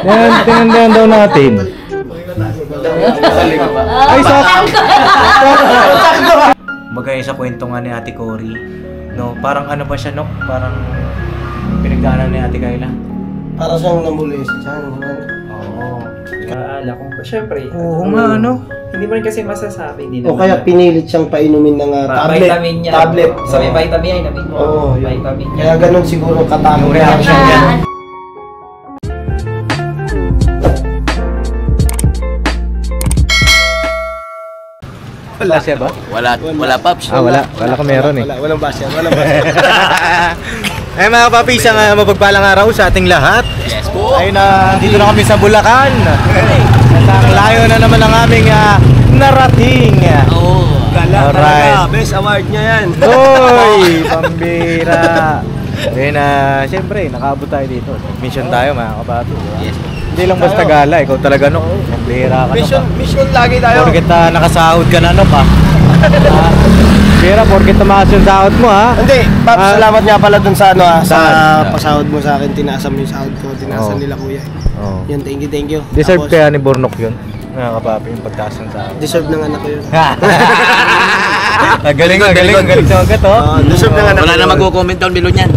Tinandahan daw natin. Ay, sakto. Bagay sa kwento nga ni Ate Cory, no, parang ano ba siya, no? Parang pinagdaanan ni Ate Kayla. Para siyang namulis dyan. Oo. Aala ko. Siyempre. Oo nga, ano? Hindi mo rin kasi masasabi. O kaya pinilit siyang painumin ng tablet. Vitamin niya. Tablet. So may vitamin ay namin. Oo. Vitamin niya. Kaya ganun siguro katapos reaction niya. Wala siya ba? Wala Pops. Wala ko meron eh. Walang basya. Walang basya. Ay mga papi, isang mapagpalang araw sa ating lahat. Yes po. Ay dito na kami sa Bulacan. At ang layo na naman ang aming narating. Oo. Gala talaga. Best award niya yan. Hoy, pambira. Ayun siyempre, nakaabot tayo dito. Mission tayo mga kapapi. Yes po. Hindi lang basta gala, ikaw talaga no. Pambira ka Mission lagi tayo. Porket nakasahod ka na no pa. Pera, porket tumaas yung sahod mo ha. Hindi, Paps, salamat nga pala dun sa sa Saan? pasahod mo sa akin. Tinaasam yung sahod ko. Tinaasan nila kuya. Oo. Yan, thank you. Deserve Tapos, kaya ni Bornok yun. Mga kapapi, yung pagtaas ng sahod. deserve ng anak ko yun. Galing sa ugat oh. Deserve ng anak ko Wala na yun. magko-comment down below niyan.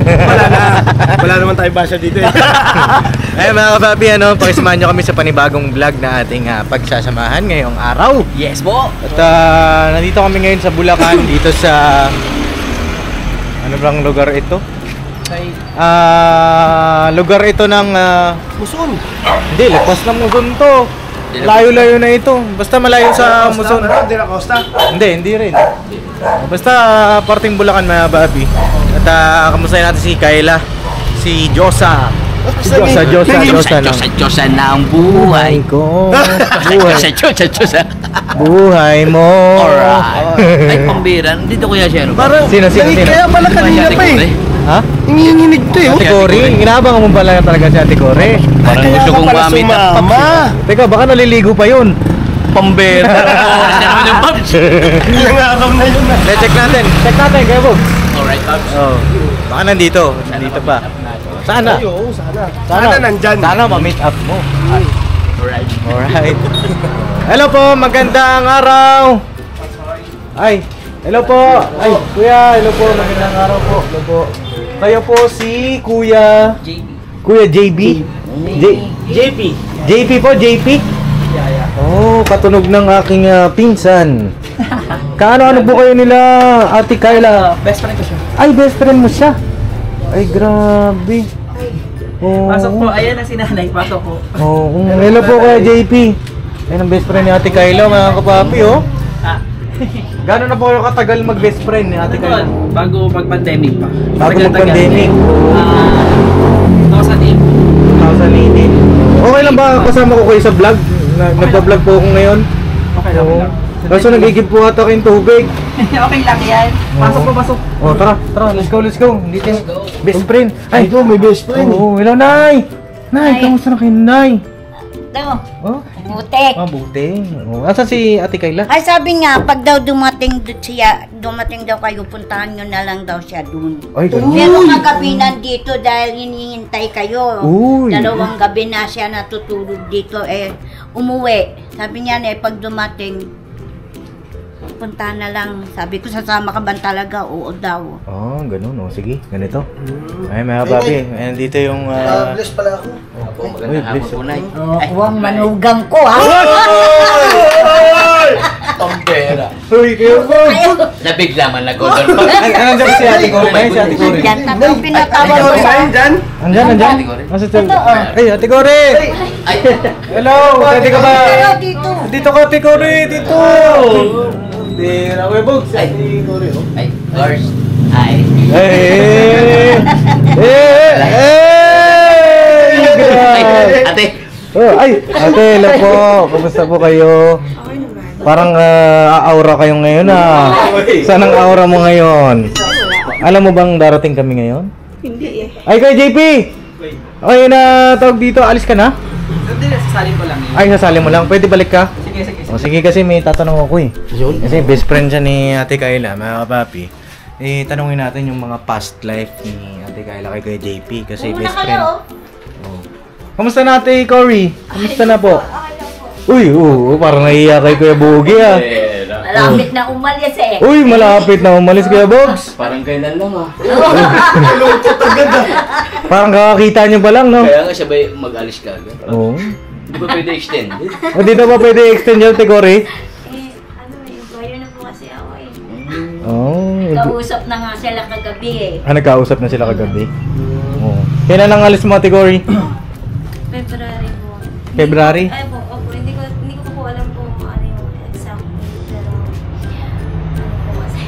Wala naman tayo basya dito eh. Ay mga kapapi, pakisamahan nyo kami sa panibagong vlog na ating pagsasamahan ngayong araw. Yes po. At nandito kami ngayon sa Bulacan, dito sa ano bang lugar ito? Lugar ito ng Muson. hindi, lapas ng Muson to. Layo-layo na ito. Basta malayo sa Muson. Di na Costa. Hindi rin. Basta parting Bulacan mga babi. At kamustahin natin si Kayla, si Josa. Diyosa na ang buhay ko. Diyosa. Buhay mo. Alright. Ay, pambira. Dito kuya siya. Parang, Sino? kaya pala kanina pa eh. Ha? Nanginginig to eh. Ate Cory? Inabang mo pala talaga si Ate Cory. Parang gusto kong gamit ang sumama. Teka, baka naliligo pa yun. pambira. Ano Pops? Ilang araw na yun na. Check natin, kaya Bob. Alright Pops. Oh. Baka nandito pa. Sana. Ay, oo, sana nandyan. Sana ma-meet up mo. Alright. Hello po, magandang araw. Ay, hello po. Ay, kuya, hello po, magandang araw po. Hello po. Kayo po si Kuya Kuya JB? JP po, JP? Oh, katunog ng aking pinsan. Kaano-ano po kayo nila, Ate Kayla? Best friend ko siya. Ay, best friend mo siya. Ay, grabe. Oh. Pasok po. Ayan na si nanay. Pasok po. Oh, hello po kaya JP. Ayun ang best friend ni Ate Kayla, mga kapapi, oh. Gano'n na po kayo katagal mag-best friend ni Ate Kayla? Bago mag-pandemic pa. Bago mag-pandemic? 2018. 2018. Okay lang ba kasama ko kayo sa vlog? Nagpa-vlog po ako ngayon. Okay lang. Kaso nagigib po ata kayong tubig. Okay lang yan. Pasok. Oh, tara, let's go. Hindi tayo best friend. Ay, ito may best friend. Oo, hello, Nay! Nay, kamusta na kayo, Nay? Ito, Oh? butik. Mabuti. Oh, asan si Ate Kayla? Ay sabi nga, pag daw dumating daw kayo, puntahan nyo na lang daw siya dun. Ay, ganun. Pero kagabi nandito dahil hinihintay kayo. Uy. 2 gabi na siya natutulog dito umuwi. Sabi niya pag dumating, puntahan na lang. Sabi ko, sasama ka ba talaga? Oo daw. Oh, ganun. Oh, sige, ganito. Ay, mga papi, nandito yung... Bless pala ako. Magandang hapon po, Nay. Huwag manugang ko, ha? Pambira. Uy, kayo po! Nabigla man na golden Pops. Andiyan ba si Ate Cory? Ay, si Ate Cory. Yan, tatlong pinatawag ko sa... Dyan? Andiyan. Ate Cory. Nasa Ay, Ate Cory! Ay, Hello! Pwede ka ba? Dito. Dito ka, Ate Cory! Dito! Bira ko yung bugs. Ate Cory, oh. ay, Lars. Ay. Ate. Oh, ay, ate, hello po. Kumusta po kayo? Parang aura kayo ngayon Saan ang aura mo ngayon? Alam mo bang darating kami ngayon? Hindi Ay, kay JP! Okay na tawag dito. Alis ka na? Hindi, sasalin ko lang yun. Ay, sasali mo lang. Pwede balik ka? Sige. O sige, kasi may tatanong ako eh. Kasi best friend siya ni Ate Kayla, mga kapapi. Tanungin natin yung mga past life ni Ate Kayla kay JP. Kasi best friend. Oh. Kamusta na Ate Cory? Kamusta na po? Uy, parang naiiyak kay Kuya Boogie ah. Pera. Malapit na umalis eh. Uy, malapit na umalis Kuya Bogs. Parang kailan lang ah. Parang kakakita niyo pa lang, no? Kaya nga sabay mag-alis ka agad. Oo. Di ba pwede extend? O, dito pa pwede extend yung Ate Cory? Employer na po kasi ako eh. Oo. Kausap na nga sila kagabi eh. Nagkausap na sila kagabi. Oo. Kailan ang alis mo Ate Cory? February po. February? Ay po, opo. Hindi ko po alam po kung ano yung exact date. Pero, ano po kasi.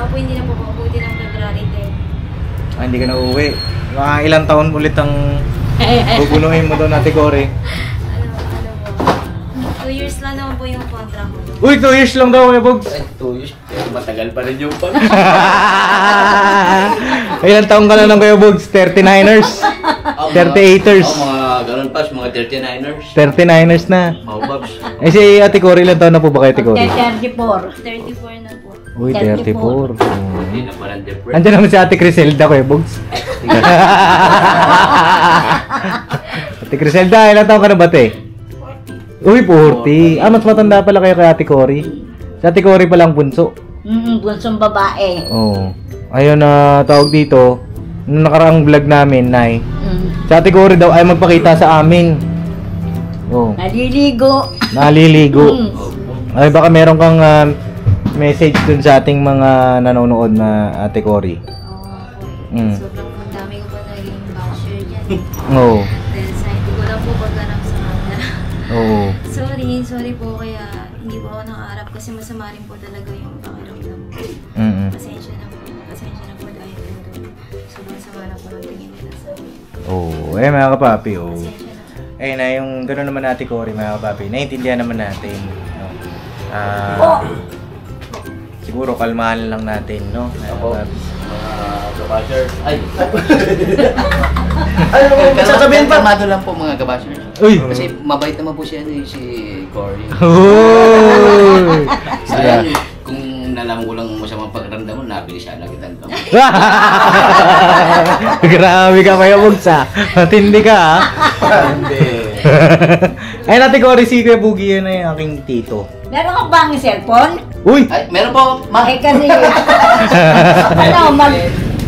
Hindi na po mabuti ng February 10. Hindi ka na uuwi. Mga ilang taon ulit ang bubunuhin mo doon Ate Cory? Ano po. 2 years lang naman po yung contract ko. Uy, 2 years lang daw Kuya Bogs. Ay, 2 years. Matagal pa rin yung pag. Ilang taon ka na ng Kuya Bogs? 39ers? 38ers? Mga ganun pa, mga 39ers. 39ers na. Mga babs. Eh si Ate Cory, ilang taon na po ba kay Ate Cory? 34. 34 na po. Uy, 34. Hindi na parang different. Andiyan naman si Ate Criselda, Kuya Bogs. Ate Criselda, ilang taon ka na ba, te? Uy, 40. Mas matanda pala kayo kay Ate Cory. Si Ate Cory palang bunso. Bunsong babae. Oo. Ayun na tawag dito. Nung nakaraang vlog namin, Nay. Si Ate Cory daw ay magpakita sa amin. Oo. Naliligo. Naliligo. Mm. Ay, baka meron kang message dun sa ating mga nanonood na Ate Cory. Sobrang dami ko pa naging basher dyan. Oo. Dahil sa hindi ko lang po pagganap sa kanila. Oo. Sorry po kaya hindi po ako nakaharap kasi masama rin po talaga yung pakiramdam ko. Pasensya na po dahil sobrang sama na po ng tingin nila sa akin. Oo. Eh, mga kapapi, oo. Pasensya na po. Eh, na yung gano'n naman Ate Cory, mga kapapi, naiintindihan naman natin. No? Siguro kalmahan lang natin, no? Mga Ako, kapapi. mga gabashers. Ay! Ano mo sasabihin pa? Kalmado lang po mga gabashers. Uy! Kasi mabait naman po siya si Cory. Uy! Sayang, kung nalaman ko lang masamang pagramdam mo, nabili siya lang kitang kamay. Grabe ka Kuya Bogs ah. Matindi ka ah. Hindi. Ay, Ate Cory, si Kuya Boogie yan ay aking tito. Meron ka bang cellphone? Uy! Ay, meron po, ma. Eh kasi,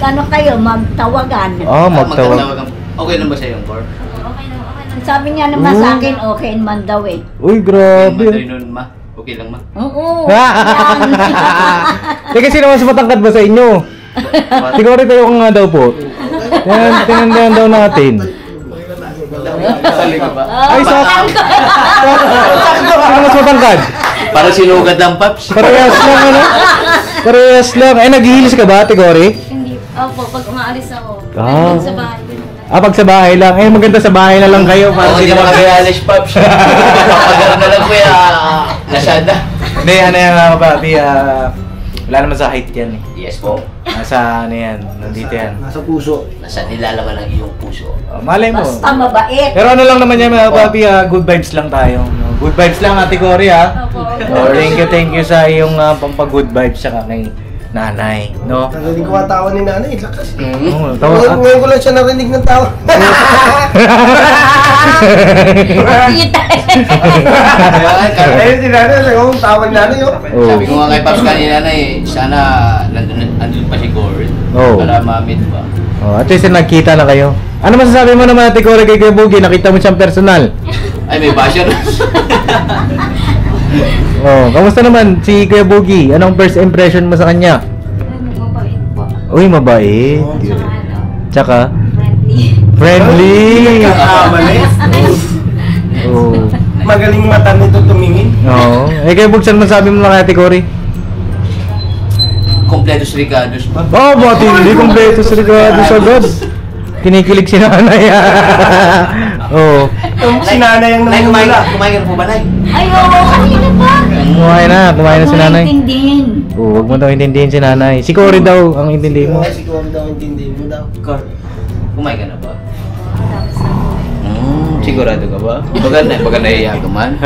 ano kayo, magtawagan. Magtawag. Magtatawagan. Okay lang ba sa yung Cor? Okay lang. Sabi niya naman sa akin, okay man daw eh. Uy, grabe. Madali nun, ma. Okay lang, ma. Oo. Yan. Teka, sino mas matangkad ba sa inyo? Siguro tayo nga daw po. Tinandahan daw natin. Kasali ka ba? Ay, sino mas matangkad? Para sinugad lang, Paps. Parehas lang, ano? Parehas lang. Ay, naghihilis ka ba, Ate Cory? Hindi. Opo, pag umaalis ako. Ah. Sa bahay. Dun lang. Pag sa bahay lang. Eh, maganda sa bahay na lang kayo. Para hindi naman kaya alis, Paps. Papagano na lang, kuya. Nasada. Hindi, ano yan mga kapapi, wala naman sa height yan eh. Yes po. Nasa ano yan, nandito yan. Nasa puso. Nasa nilalaman ng iyong puso. Malay mo. Basta mabait. Pero ano lang naman yan mga kapapi, good vibes lang tayo. No? Good vibes lang Ate Cory ha. Opo. Thank you sa iyong pampag-good vibes sa kay nanay. No? Narinig ko ang tawa ni nanay. Lakas. Oo, Ngayon ko lang siya narinig ng tawa. Kita. Ayun si nanay. Ang tawa ni nanay. Sabi ko nga kay Paps kanina na sana nandun pa si Cory. Oo. Para ma-meet ba. At least nagkita na kayo. Ano masasabi mo naman Ate Cory kay Kuya Boogie? Nakita mo siyang personal. Ay, may basher. Kamusta naman si Kuya Boogie? Anong first impression mo sa kanya? Mabait po. Uy, mabait. Tsaka ano, Tsaka, friendly. friendly. Kakamalis. Oo. Magaling mata nito tumingin. Oo. Eh, Kuya Boogie, saan masabi mo na kay Ate Cory? Kompletos Ricardos pa. Ba't hindi kompleto sa Ricardo sa God? Kinikilig si nanay. Oo. Si nanay ang Nay, namumula. kumain ka na po ba, Nay? Ay, oo, kanina pa. Kumain na si nanay. Intindihin. Oo, wag mo daw intindihin si nanay. Si Cory daw ang intindihin mo. Ay, si Cory daw intindihin mo daw. Cor, kumain ka na ba? Tapos na po. Sigurado ka ba? Baga naiiyak ka man.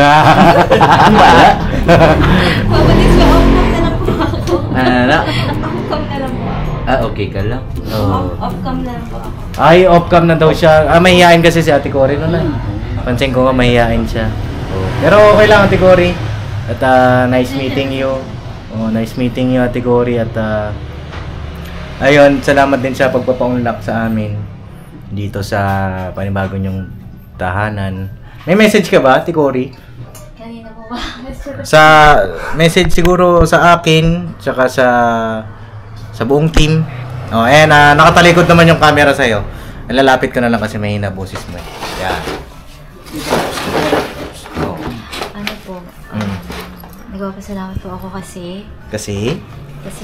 Papatis pa, outcome na lang po ako. Ano? Outcome na lang po ako. Okay ka lang. Oh. Off-cam na lang po ako. Ay, off-cam na daw siya. Mahihain kasi si Ate Cory noon na. Pansin ko nga mahihain siya. Oh. Pero okay lang Ate Cory. At nice meeting you. Oh, nice meeting you Ate Cory. At ayun, salamat din sa pagpapaunlak sa amin dito sa panibago niyong tahanan. May message ka ba Ate Cory? Kanina po ba? Sa message siguro sa akin, tsaka sa buong team. Oh, ayan, nakatalikod naman yung camera sa'yo. Lalapit ko na lang kasi mahina boses mo. Yan. Oh. Ano po, nagpapasalamat po ako kasi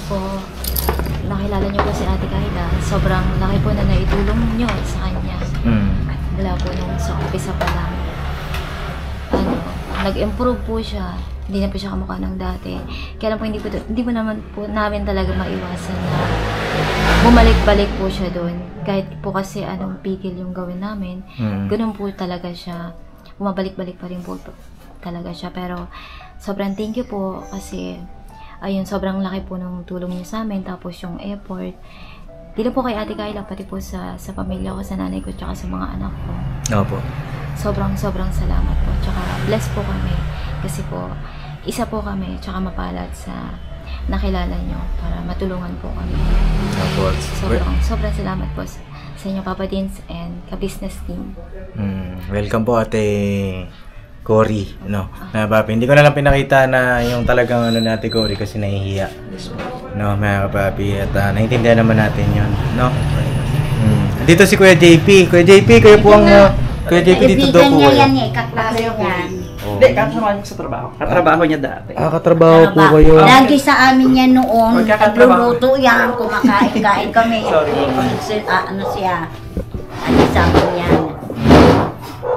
po, nakilala niyo po si Ate Kayla. Sobrang laki po na naitulong niyo sa kanya. Wala po nung sa umpisa pa lang. Nag-improve po siya. Hindi na po siya kamukha ng dati. Kaya lang po, hindi po naman po namin talaga maiwasan na bumalik-balik po siya doon. Kahit po kasi anong pigil yung gawin namin, ganun po talaga siya. Bumabalik-balik pa rin po talaga siya. Pero sobrang thank you po kasi ayun, sobrang laki po ng tulong niyo sa amin. Tapos yung effort. Di lang po kay Ate Kayla, pati po sa pamilya ko, sa nanay ko, tsaka sa mga anak ko. Opo. Sobrang salamat po. Tsaka bless po kami. Kasi po, isa po kami, tsaka mapalad sa nakilala nyo para matulungan po kami. Opo. Sobrang salamat po sa inyo, Papa Dins and ka-business team. Welcome po Ate Cory, no. Papi, hindi ko na lang pinakita na yung talagang ano ni Ate Cory kasi nahihiya. No, mga kapapi, at naiintindihan naman natin 'yon, no. Dito si Kuya JP. Kuya JP, kayo po ang Kuya JP dito daw po. Kaibigan niya yan kaklase yan. Hindi, kasama niya sa trabaho. Katrabaho niya dati. Katrabaho po kayo. Lagi sa amin yan noon. Magkakatrabaho. Nagluluto yan, kumakain-kain kami. Ano siya? Ano sa amin yan?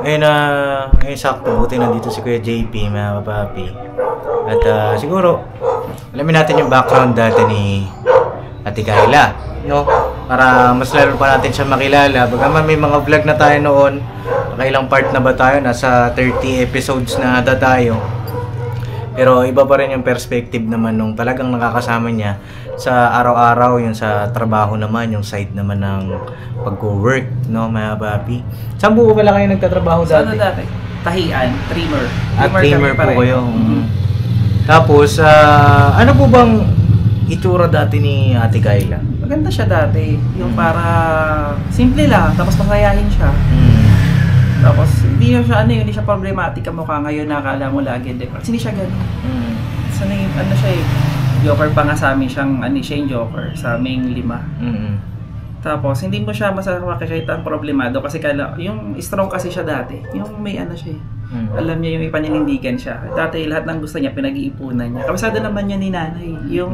Ngayon sakto, buti nandito si Kuya JP, mga kapapi. At siguro, alamin natin yung background dati ni Ate Kayla, no? Para mas lalo pa natin siya makilala. Bagaman may mga vlog na tayo noon, nakailang part na ba tayo? Nasa 30 episodes na ata tayo. Pero iba pa rin yung perspective naman nung talagang nakakasama niya sa araw-araw, yung sa trabaho naman, yung side naman ng pag-work, no, mga papi. Saan po pala kayo nagtatrabaho dati? Ano dati? Tahian, trimmer. Trimmer po kami kayo. Tapos, ano po bang itsura dati ni Ate Kayla? Maganda siya dati. Yung para simple lang, tapos masayahin siya. Tapos hindi siya problematic ang mukha ngayon, nakakala mo lagi. Kasi hindi siya ganun. So, siya Joker pa nga sa amin siyang, siya yung Joker sa aming 5. Tapos, hindi mo siya makikita ang problemado kasi yung strong kasi siya dati. Yung may siya alam niya yung may paninindigan siya. Dati lahat ng gusto niya, pinag-iipunan niya. Kabisado naman niya ni nanay. Yung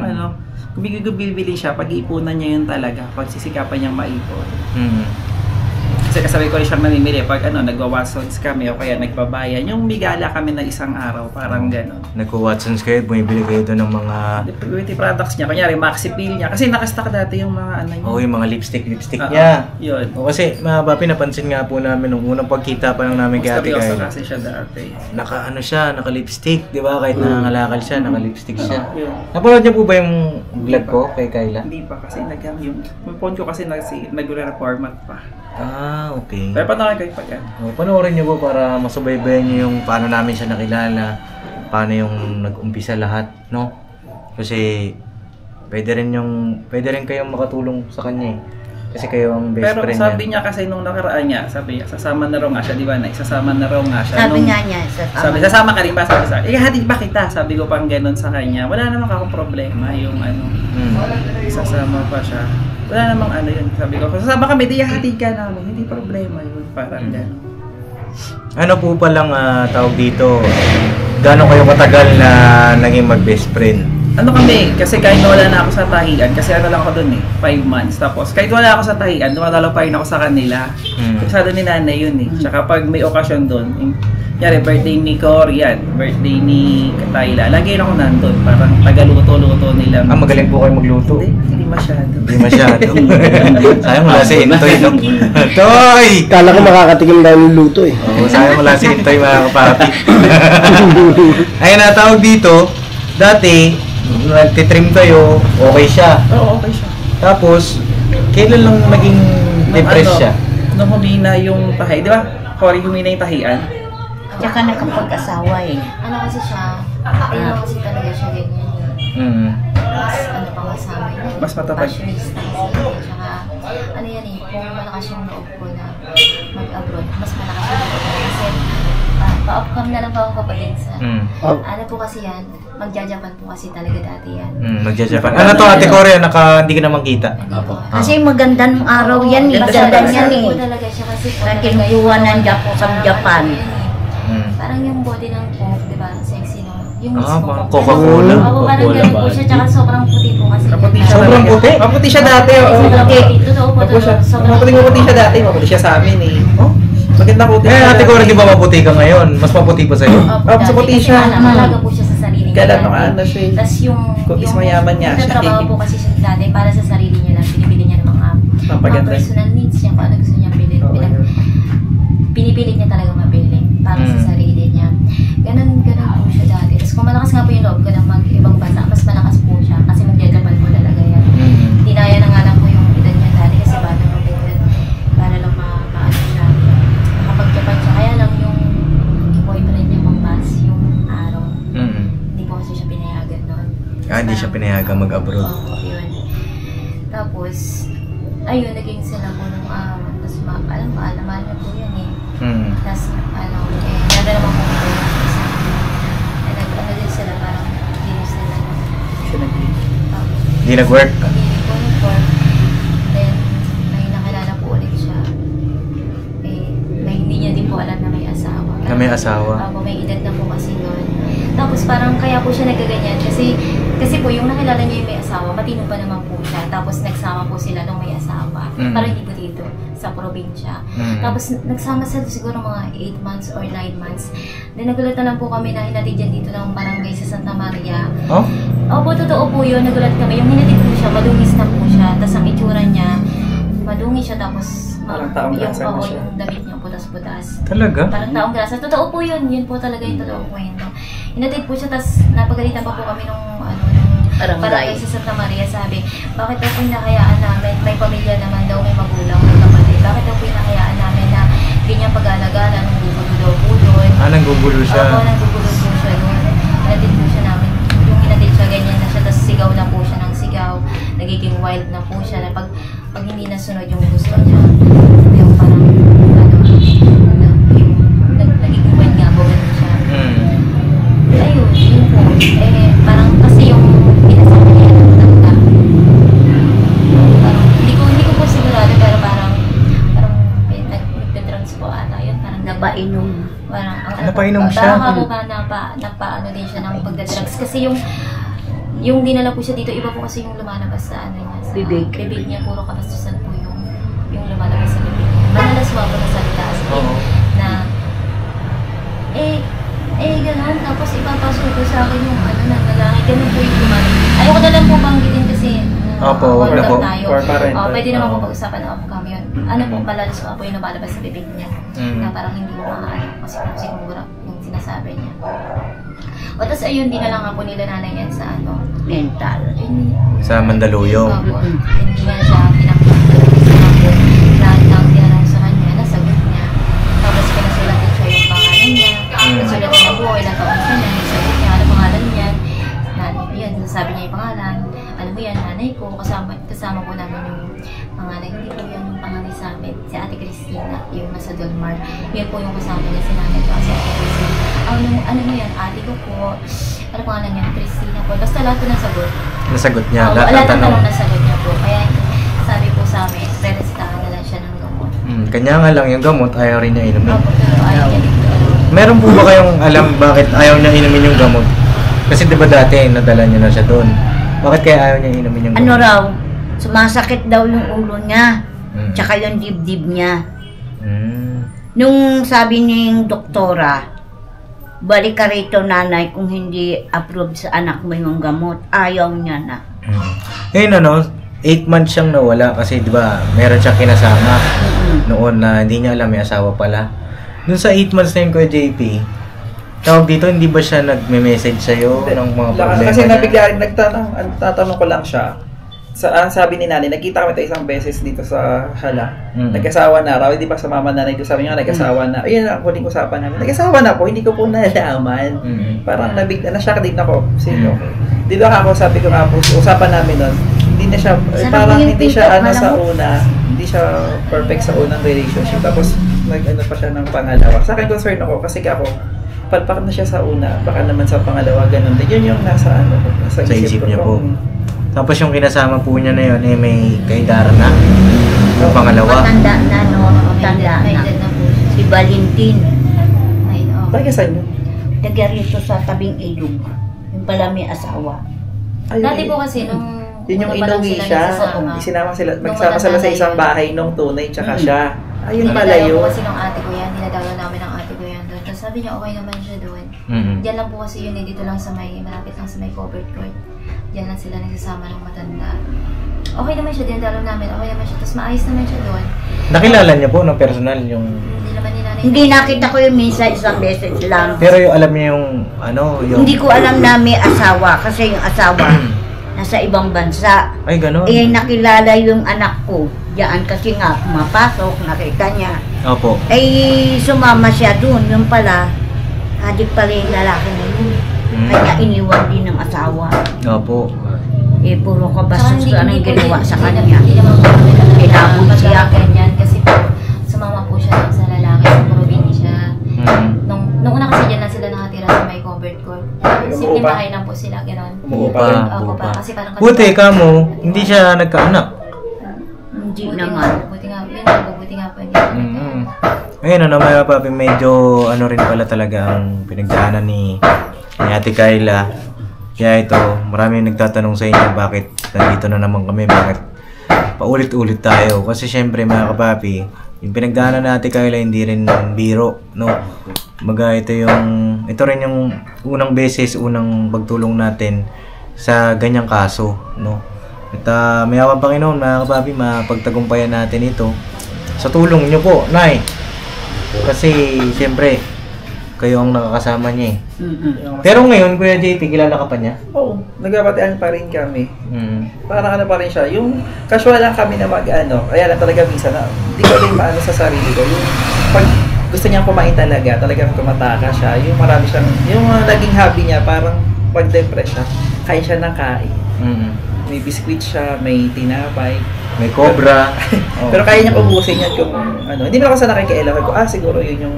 kung bibili siya, pag-iipunan niya yun talaga. Pagsisikapan niyang maipon. Kasi kasabi ko rin siyang namimili pag nagwa-Watsons kami o kaya nagbabayan. Yung bigala kami na isang araw, parang gano'n. Nagwa-Watsons kayo, bumibili kayo doon ng mga beauty products niya. Kunyari, Maxi Peel niya. Kasi nakastock dati yung mga niya. Oo, yung mga lipstick niya. Yun. O kasi, mga papi, napansin nga po namin nung unang pagkita pa lang namin kay Ate Kayla. Kasi siya dati. Naka-lipstick, di ba? Kahit nangangalakal siya, naka-lipstick siya. Yun. Napanood niyo po ba yung vlog ko kay Kayla? Hindi pa kasi yung phone ko kasi nag-reformat pa. Okay. Pero panoorin kayo pag panoorin niyo po para masubaybayan niyo yung paano namin siya nakilala, paano yung nag-umpisa lahat, no? Kasi pwede rin kayong makatulong sa kanya eh. Kasi kayo ang best pero friend niya. Pero sabi niya kasi nung nakaraan niya, sabi niya, sasama na raw nga siya, di ba? Sasama na raw nga siya. Sabi nga niya, sabi, sasama ka rin ba? Sabi sa hatid ba kita? Sabi ko pang ganun sa kanya. Wala namang akong problema yung sasama pa siya. Wala namang yun. Sabi ko, sasama kami, di hatid ka namin. Hindi problema yun. Parang ganun. Ano po palang tawag dito? Gano'n kayo katagal na naging mag-best friend? Kami, kasi kahit wala na ako sa tahian, kasi lang ako dun 5 months. Tapos kahit wala ako sa tahian, dumadalaw pa rin ako sa kanila. Kasado ni nanay yun Tsaka pag may okasyon dun, birthday ni Corian, birthday ni Kayla, lagi rin ako nandun. Parang tagaluto-luto nila. Magaling po kayo magluto? Hindi masyado. Sayang wala si Intoy, no? Toy! Kala ko makakatikim daw ng luto eh. Oo, sayang wala si Intoy, mga kapapi. Ayun na, tawag dito, dati, nagtitrim kayo, okay siya. Oo, okay siya. Tapos, Kailan lang naging depressed siya? Nung humina yung tahi, di ba? Cory, humina yung tahian. Tsaka nakapag-asawa eh. Ano kasi siya, ayun kasi talaga siya ganyan eh. Mas ano pa nga sa amin eh. Mas matatag. Passionista kasi eh. Tsaka ano yan eh, kung malakas yung loob ko na mag-abroad, mas malakas yung loob ko. Kasi pa-off-cam na lang pa ako kapatid sa... Ano po kasi yan, magja-Japan po kasi talaga dati yan. Magja-Japan. Ano to, Ate Cory, hindi ka naman kita. Kasi magandang araw yan eh. Maganda yan eh. Po talaga siya kasi po Kaya talaga kinukuha yung- ng sa Japan. Parang yung body ng Coke, di ba? Sexy no? Yung Ah, mismo parang Coke. Coca-Cola. Oo, parang ganun po siya. Tsaka sobrang puti po kasi. Maputi siya Sobrang talaga. puti? Maputi siya dati. Oo. Sobrang puti. Totoo po. Maputi siya. Sobrang Maputi siya dati. Maputi siya sa amin eh. Oh, maganda puti. Eh, Ate Cory, di ba maputi ka ngayon? Mas maputi pa sa'yo. Ah, sa puti siya. Malaga po siya sa sarili niya. Kaya lang dati. ano siya eh. Tapos yung... Kukis mayaman niya siya. Nagtatrabaho po kasi siya dati para sa sarili niya lang. Pinipili niya ng mga Papaganda. personal needs niya. Kung ano gusto niya bilhin. Pinipilit niya talaga mabili para sa sarili niya. Ganun po siya dati. Tapos kung malakas nga po yung loob ko ng mag-ibang bansa, mas malakas po siya kasi mag-Japan po talaga yan. Dinaya na nga lang po yung edad niya dati kasi bata po din. Para lang maano siya. Makapag-Japan siya. Kaya lang yung boyfriend niya pang-pass yung araw. Hindi po kasi siya pinayagan noon. Hindi siya pinayagan mag-abroad. Oo, yun. Tapos, ayun, naging sila po nung araw. Tapos, alaman niya po yun eh. Tapos, nada naman po ko yung isa. Nag-ano din sila, parang hindi sila. Siya nag-leave. Hindi nag-work? Hindi po nag-work. Then, may nakilala po ulit siya. Hindi niya din po alam na may asawa. Na may asawa? May edad na po kasi noon. Tapos parang kaya po siya nagaganyan kasi po yung nakilala niya yung may asawa, matino pa naman po siya. Tapos nagsama po sila nung may asawa. Parang hindi po dito sa probinsya. Tapos nagsama sila siguro mga 8 months or 9 months. Then nagulat na lang po kami na hinatid dyan dito ng barangay sa Santa Maria. Oh? Opo, totoo po yun. Nagulat kami. Yung hinatid po siya, madungis na po siya. Tapos ang itsura niya, madungis siya tapos Parang taong grasa na siya. Yung damit niya putas-putas. Talaga? Parang taong grasa. Totoo po yun. Yun po talaga yung totoo kwento. Hinatid po siya, tapos napagalitan pa po kami nung barangay sa Santa Maria. Sabi, bakit daw po hinahayaan namin, may pamilya naman daw, may magulang, may kapatid. Bakit daw po hinahayaan namin na ganyan pag-alagala, nanggugulo daw po doon. Nanggugulo siya? Oo, nanggugulo po siya doon. Hinatid po siya namin. Yung hinatid siya, ganyan na siya, tapos sigaw na po siya ng sigaw. Nagiging wild na po siya. Na pag hindi nasunod yung gusto niya, yung parang, nagiging wild nga po ganun siya. Ayun, yun po. Parang kasi yung pinasabi niya ng tanda. Parang, hindi ko po sigurado, pero parang nagda-drugs po ata yun. Parang Napainom. Parang, Napainom siya? Parang ako napaano din siya ng pagda-drugs. Kasi yung dinala po siya dito, iba po kasi yung lumalabas sa ano niya. Sa Bibig. Bibig niya, puro kapastusan po yung lumalabas sa bibig niya. Manalaswa po na salita as in, na gano'n, tapos ipapasok ko sa akin yung ano na lalaki, ganun po yung lumalabas. Ayoko na lang po banggitin kasi Opo, wag na po. tayo. For parental. Pwede naman po pag-usapan ng off-cam yun. Ano po, malalaswa po yung lumalabas sa bibig niya. Na parang hindi mo maaano kasi siguro yung sinasabi niya. O tapos ayun, din na lang nga po nila nanay yan sa ano. Mental. Sa Mandaluyong? Opo. Hindi nga siya pinakita lahat ng tinanong sa kanya, nasagot niya. Tapos pinasulat din siya yung pangalan niya. Nasulat niya po, ilang taon siya na, nasagot niya, ano pangalan niya. Yun, nasabi niya yung pangalan. Alam mo yan, nanay ko, kasama po namin yung pangalan. Hindi po yan yung pangalan sa amin. Si Ate Cristina, yung nasa Dolmar. Yun po yung kasama niya si nanay ko, si Ate Cristina. Ano mo yan, ate ko po. Ano pangalan niya? Cristina po. Basta lahat po nasagot. Nasagot niya? Lahat ng tanong nasagot niya po. Kaya sabi po sa amin, re-resitahan na lang siya ng gamot. Kanya nga lang yung gamot, ayaw rin niya inumin. Opo, pero ayaw niya dito. Meron po ba kayong alam bakit ayaw niya inumin yung gamot? Kasi diba dati, nadala niya na siya doon. Bakit kaya ayaw niya inumin yung gamot? Ano raw? Sumasakit daw yung ulo niya. Tsaka yung dibdib niya. Nung sabi ng doktora, balik ka rito nanay kung hindi approve sa anak mo yung gamot. Ayaw niya na. Ngayon 8 months siyang nawala kasi di ba meron siyang kinasama noon na hindi niya alam may asawa pala. Dun sa 8 months na yun, Kuya JP, tawag dito, hindi ba siya nagme-message sa'yo ng mga problema Kasi niya? nabigla, nagtatanong ko lang siya. sabi ni nanay, nagkita kami tayo isang beses dito sa Hala. Mm. Nag-asawa na raw, hindi pa sa mama nanay ko. Sabi niya, nag-asawa na. Ayun ang huling usapan namin. Nag-asawa na po, hindi ko po nalaman. Parang na-shock din ako. Sino? Di ba ako, sabi ko nga po, usapan namin nun, hindi na siya, parang hindi siya sa una, hindi siya perfect sa unang relationship. Tapos, nag-ano pa siya ng pangalawa. Sa akin, concern ako, kasi ako, palpak na siya sa una, baka naman sa pangalawa, ganun din. Yun yung nasa isip niya po. Tapos yung kinasama po niya na yun, may kaedara na. Yung pangalawa. Matanda na, no? Matanda May na. edad na po siya. Si Valentin. Ay, okay. Taga saan yun? Taga rito sa tabing ilog. Yung pala may asawa. Dati po kasi, nung Yun yung una pa lang inuwi sila siya. nagsasama. Isinama sila, Nung magsama sila sa matanda isang yun. bahay nung tunay, tsaka siya. Ayun pala Dinadayo yun. po kasi nung ate ko yan, dinadayo namin ng ate ko yan doon. Tapos sabi niya okay naman siya doon. Diyan lang po kasi yun, dito lang sa may, malapit lang sa may covered court. Diyan lang sila nagsasama ng matanda. Okay naman siya, dinadayo namin, okay naman siya. Tapos maayos naman siya doon. Nakilala niya po ng personal yung... Hindi naman ni nanay. Hindi nakita ko yung minsan isang beses lang. Pero yung alam niya yung ano, yung... Hindi ko alam na may asawa kasi yung asawa nasa ibang bansa. Ay, gano'n. Eh, nakilala yung anak ko. Diyan kasi nga, pumapasok, nakita niya. Opo. Eh, sumama siya dun. Yung pala, adik pala yung lalaki na yun. Kaya iniwan din ng asawa. Opo. Eh, puro Tsaka kabastos hindi- lang hindi ang po ginawa din- sa hindi kanya. Hindi naman po kami Kinabot siya. ganyan kasi po, sumama po siya dun sa lalaki sa probinsya. Nung una kasi dyan lang sila nakatira sa may covered court. Simple bahay lang po sila, gano'n. Bupa. Opo pa, kasi parang... Buti ka mo, hindi siya nagkaanak. Hindi Buti naman. Buti nga, yun nga po, buti nga po. Hindi po nagkaanak. Ayun, ano mga papi, medyo ano rin pala talaga ang pinagdaanan ni Ate Kayla. Kaya ito, marami nagtatanong sa inyo bakit nandito na naman kami, bakit paulit-ulit tayo. Kasi syempre mga kapapi, yung pinagdaanan na Ate Kayla hindi rin biro, no? Ito rin yung unang beses, unang pagtulong natin sa ganyang kaso, no? At may awang Panginoon mga kapapi, mapagtagumpayan natin ito sa tulong nyo po, Nay. Kasi siyempre kayo ang nakakasama niya eh. Pero ngayon, Kuya JP, kilala ka pa niya? Oo, nagkabatian pa rin kami. Mm. Parang ano pa rin siya. Yung casual lang kami na mag-ano, kaya lang talaga minsan na hindi ko rin maano sa sarili ko. Yung pag gusto niyang kumain talagang tumataka siya. Yung marami siyang, yung naging hobby niya, parang pag-depress siya, kain siya ng kain. Mm. May biskwit siya, may tinapay. May cobra. Pero kaya niyang ubusin yan kung ano. Hindi mo ako sa nakikialam ko, siguro yun yung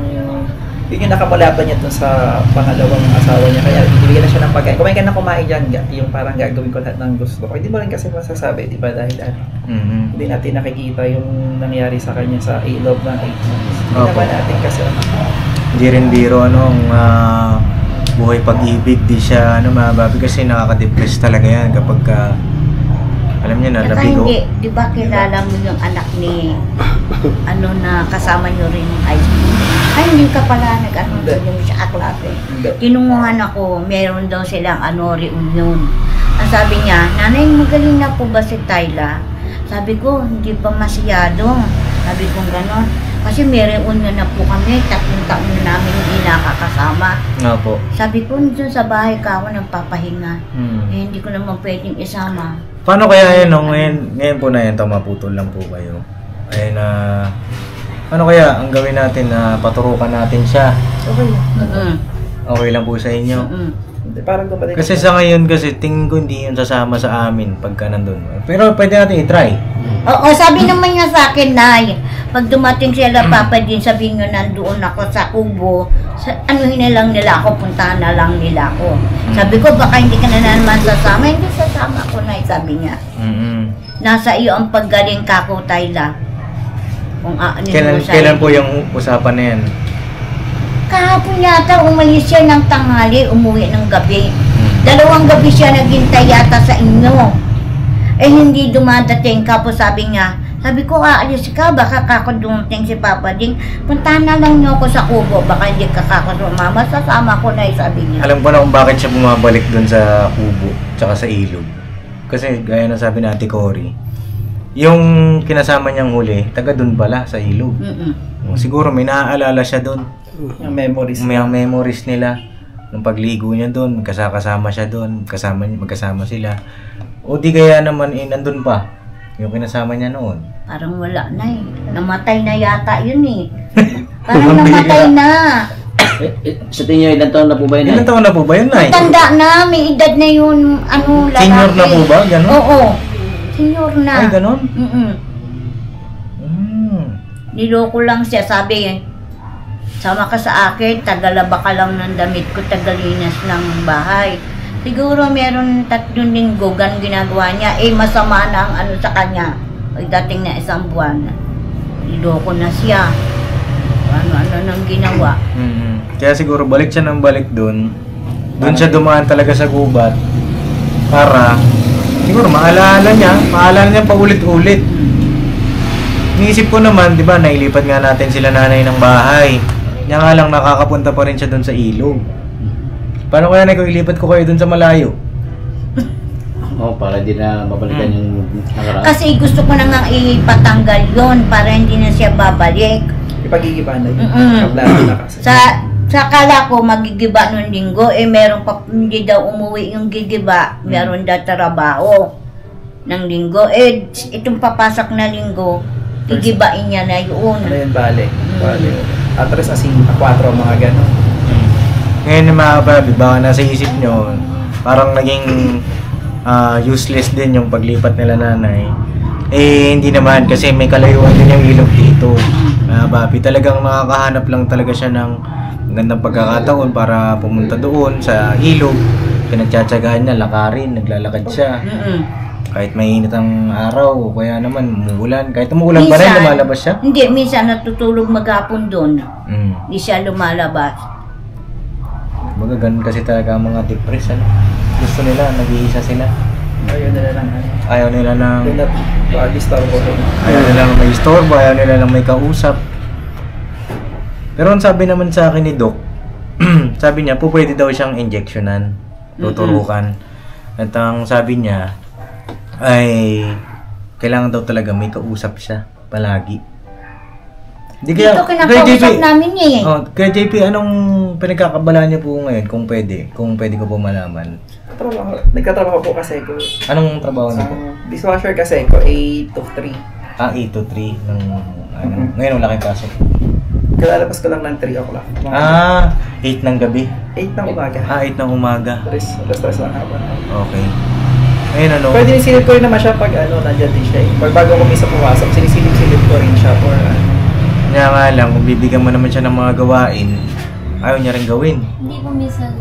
nakamulapan niya dun sa pangalawang asawa niya. Kaya bibigyan na siya ng pagkain. Kumain ka na kumain dyan, yung parang gagawin ko lahat ng gusto ko. Hindi mo rin kasi masasabi, di ba? Dahil hindi natin nakikita yung nangyari sa kanya sa loob ng 8 months. Hindi Opo. naman natin kasi Hindi rin biro ang buhay pag-ibig. Di siya mababi kasi nakaka-depress talaga yan kapag alam niya na Saka nabigo. hindi, di ba kilala mo yung anak ni, na kasama nyo rin yung high school? Ay, hindi ka pala nag-ano yung sa klase. Tinunguhan ako, meron daw silang reunion. Ang sabi niya, nanay, magaling na po ba si Tayla? Sabi ko, hindi pa masyado. Sabi ko gano'n. Kasi may reunion na po kami, 3 taon na namin hindi nakakasama. Nga po. Sabi ko, dun sa bahay ka ako nagpapahinga. Eh, hindi ko naman pwedeng isama. Paano kaya yun, no? Ngayon po na yan, maputol lang po kayo. Ayun ano kaya ang gawin natin na paturukan natin siya? okay. Okay lang po sa inyo? Parang gumaling. Kasi sa ngayon kasi tingin ko hindi yun sasama sa amin pagka nandun. Pero pwede natin i-try. Oo, sabi naman niya sa akin, Nay, pag dumating sila, Papa din, sabihin nyo nandoon ako sa kubo, anuhin na lang nila ako, puntahan na lang nila ako. Sabi ko, baka hindi ka na naman sasama. Hindi sasama ko, Nay, sabi niya. Nasa iyo ang paggaling kako, Tayla. Kung Kailan po yung usapan na yan? Kahapon yata, umalis siya ng tanghali, umuwi ng gabi. 2 gabi siya naghintay yata sa inyo. Eh, hindi dumadating ka po, sabi niya. Sabi ko, aalis ka, baka kako dumating si Papa Ding. Puntahan na lang niyo ako sa kubo, baka hindi ka kako sumama. Sasama ko na, sabi niya. Alam ko na kung bakit siya bumabalik dun sa kubo tsaka sa ilog. Kasi gaya na sabi ni Ate Cory, yung kinasama niyang huli, taga dun pala sa ilog. Siguro may naaalala siya dun. Yung memories. May memories nila. nung pagligo niya doon, kasama siya doon, magkasama sila. O di kaya naman nandun pa yung kinasama niya noon. Parang wala na eh. Namatay na yata yun eh. Parang namatay na. Sa tingin niyo, ilang taon na po ba yun? Ilang taon na po ba yun, Nay? Tanda na, may edad na yun, lalaki. Senior na po ba? Ganon? Oo. Senior na. Ay, ganon? Niloko lang siya, sabi, sama ka sa akin, tagalaba ka lang ng damit ko, tagalinas ng bahay. Siguro meron 3 linggo ginagawa niya, masama na ang ano sa kanya. Pagdating na 1 buwan, niloko na siya. Ano nang ginawa. Kaya siguro balik siya ng balik doon. Doon siya dumaan talaga sa gubat. Para, siguro maalala niya paulit-ulit. Iniisip ko naman, di ba, nailipat nga natin sila nanay ng bahay. Kaya nga lang nakakapunta pa rin siya doon sa ilog. Paano kaya na kung ilipat ko kayo doon sa malayo? Para di na mabalikan yung nakaraan. Kasi gusto ko na nga ipatanggal yon para hindi na siya babalik. Ipagigiba na yun. Mm-mm. Na kasi. Sa kala ko magigiba nung linggo, meron pa hindi daw umuwi yung gigiba, meron daw trabaho ng linggo. Itong papasok na linggo, gigibain niya na yun. Ano yun, bale? Atres asing 4, mga gano'n. Ngayon yung mga babi, baka nasa isip nyo, parang naging useless din yung paglipat nila nanay. Hindi naman kasi may kalayuan din yung ilog dito. Babi, talagang makakahanap lang talaga siya ng magandang pagkakataon para pumunta doon sa ilog. Pinagtsatsagaan niya, lakarin, naglalakad siya. Kahit mainit ang araw, kaya naman umuulan. Kahit umuulan pa rin, lumalabas siya? Hindi, minsan natutulog maghapon doon. Hindi siya lumalabas. Baga ganun kasi talaga ang mga depressed. Gusto nila, nag-iisa sila. Ayaw nila lang. Ayaw nila ng... Ayaw nila ng may istorbo, ayaw nila ng may kausap. Pero ang sabi naman sa akin ni Doc, sabi niya, pwede daw siyang injectionan, tuturukan. At ang sabi niya, ay kailangan daw talaga may kausap siya palagi. Dito kinakausap namin niya eh. Kaya JP, anong pinagkakabalaan niya po ngayon kung pwede ko po malaman? Nagkatrabaho po kasi ko. Anong trabaho niyo po? Dishwasher kasi ko, 8 to 3. 8 to 3 ng ngayon wala kayong pasok. Kalalabas ko lang ng 3 o'clock. 8 ng gabi. 8 ng umaga. 8 ng umaga. Stress lang hapon. Okay. Ayun ano. Pwede silip ko rin naman siya pag nandiyan din siya. Pag bago ko minsan pumasok, sinisilip ko rin siya for Kaya nga lang, kung bibigyan mo naman siya ng mga gawain, ayaw niya rin gawin. Hindi po minsan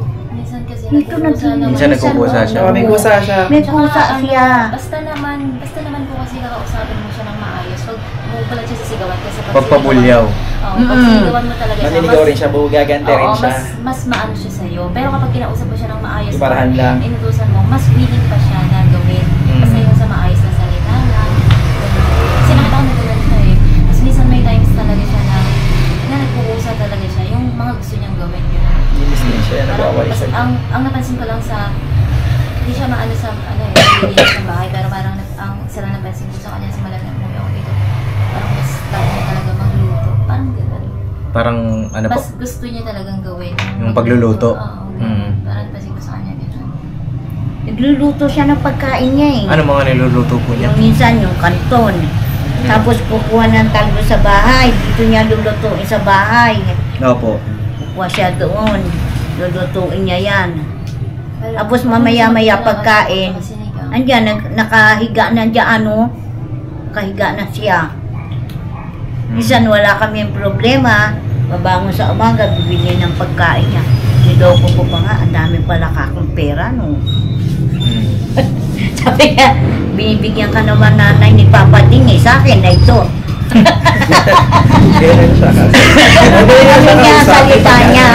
kasi Dito Minsan nagkukusa siya. may kusa siya. May kusa siya. Basta naman po kasi kakausapin mo siya ng maayos. Pag umuulat siya sa sigawan kasi Pagpabulyaw. pag sinigawan mo talaga siya. Maninigaw rin siya, bugaganti rin siya. Mas maano siya sa'yo. Pero kapag kinausap mo siya ng maayos, Ibarahan lang. inutusan mo, mas willing pa siya na gawin. Basta yung sa maayos na salita lang. Kasi nakita ko na gano'n siya eh. Mas minsan may times talaga siya na nagpuusa talaga siya. Yung mga gusto niyang gawin yun. Linis din siya, nag-away siya. Ang napansin ko lang sa, hindi siya maano sa, linis ng bahay, pero parang ang isa lang napansin ko sa kanya sa malamang umuwi ako dito. Parang mas tayo niya talaga magluto. Parang gano'n. Parang ano po? Mas gusto niya talagang gawin. Yung pagluluto? Oo. Parang napansin ko sa kanya gano'n. Nagluluto siya ng pagkain niya eh. Ano mga niluluto po niya? Yung minsan yung kanton. Tapos kukuha ng talbo sa bahay. Dito niya lulutuin sa bahay. Opo. Kukuha siya doon. Lulutuin niya yan. Tapos mamaya-maya pagkain. Andiyan, nakahiga na dyan nakahiga na siya. Minsan wala kami problema. Mabangon sa umaga, bibili ng pagkain niya. Niloko ko pa nga, ang dami pala kakong pera Sabi niya, binibigyan ka naman nanay ni Papa Ding sa akin na ito. Ganyan siya kasi. Ganyan niya ang salita niya.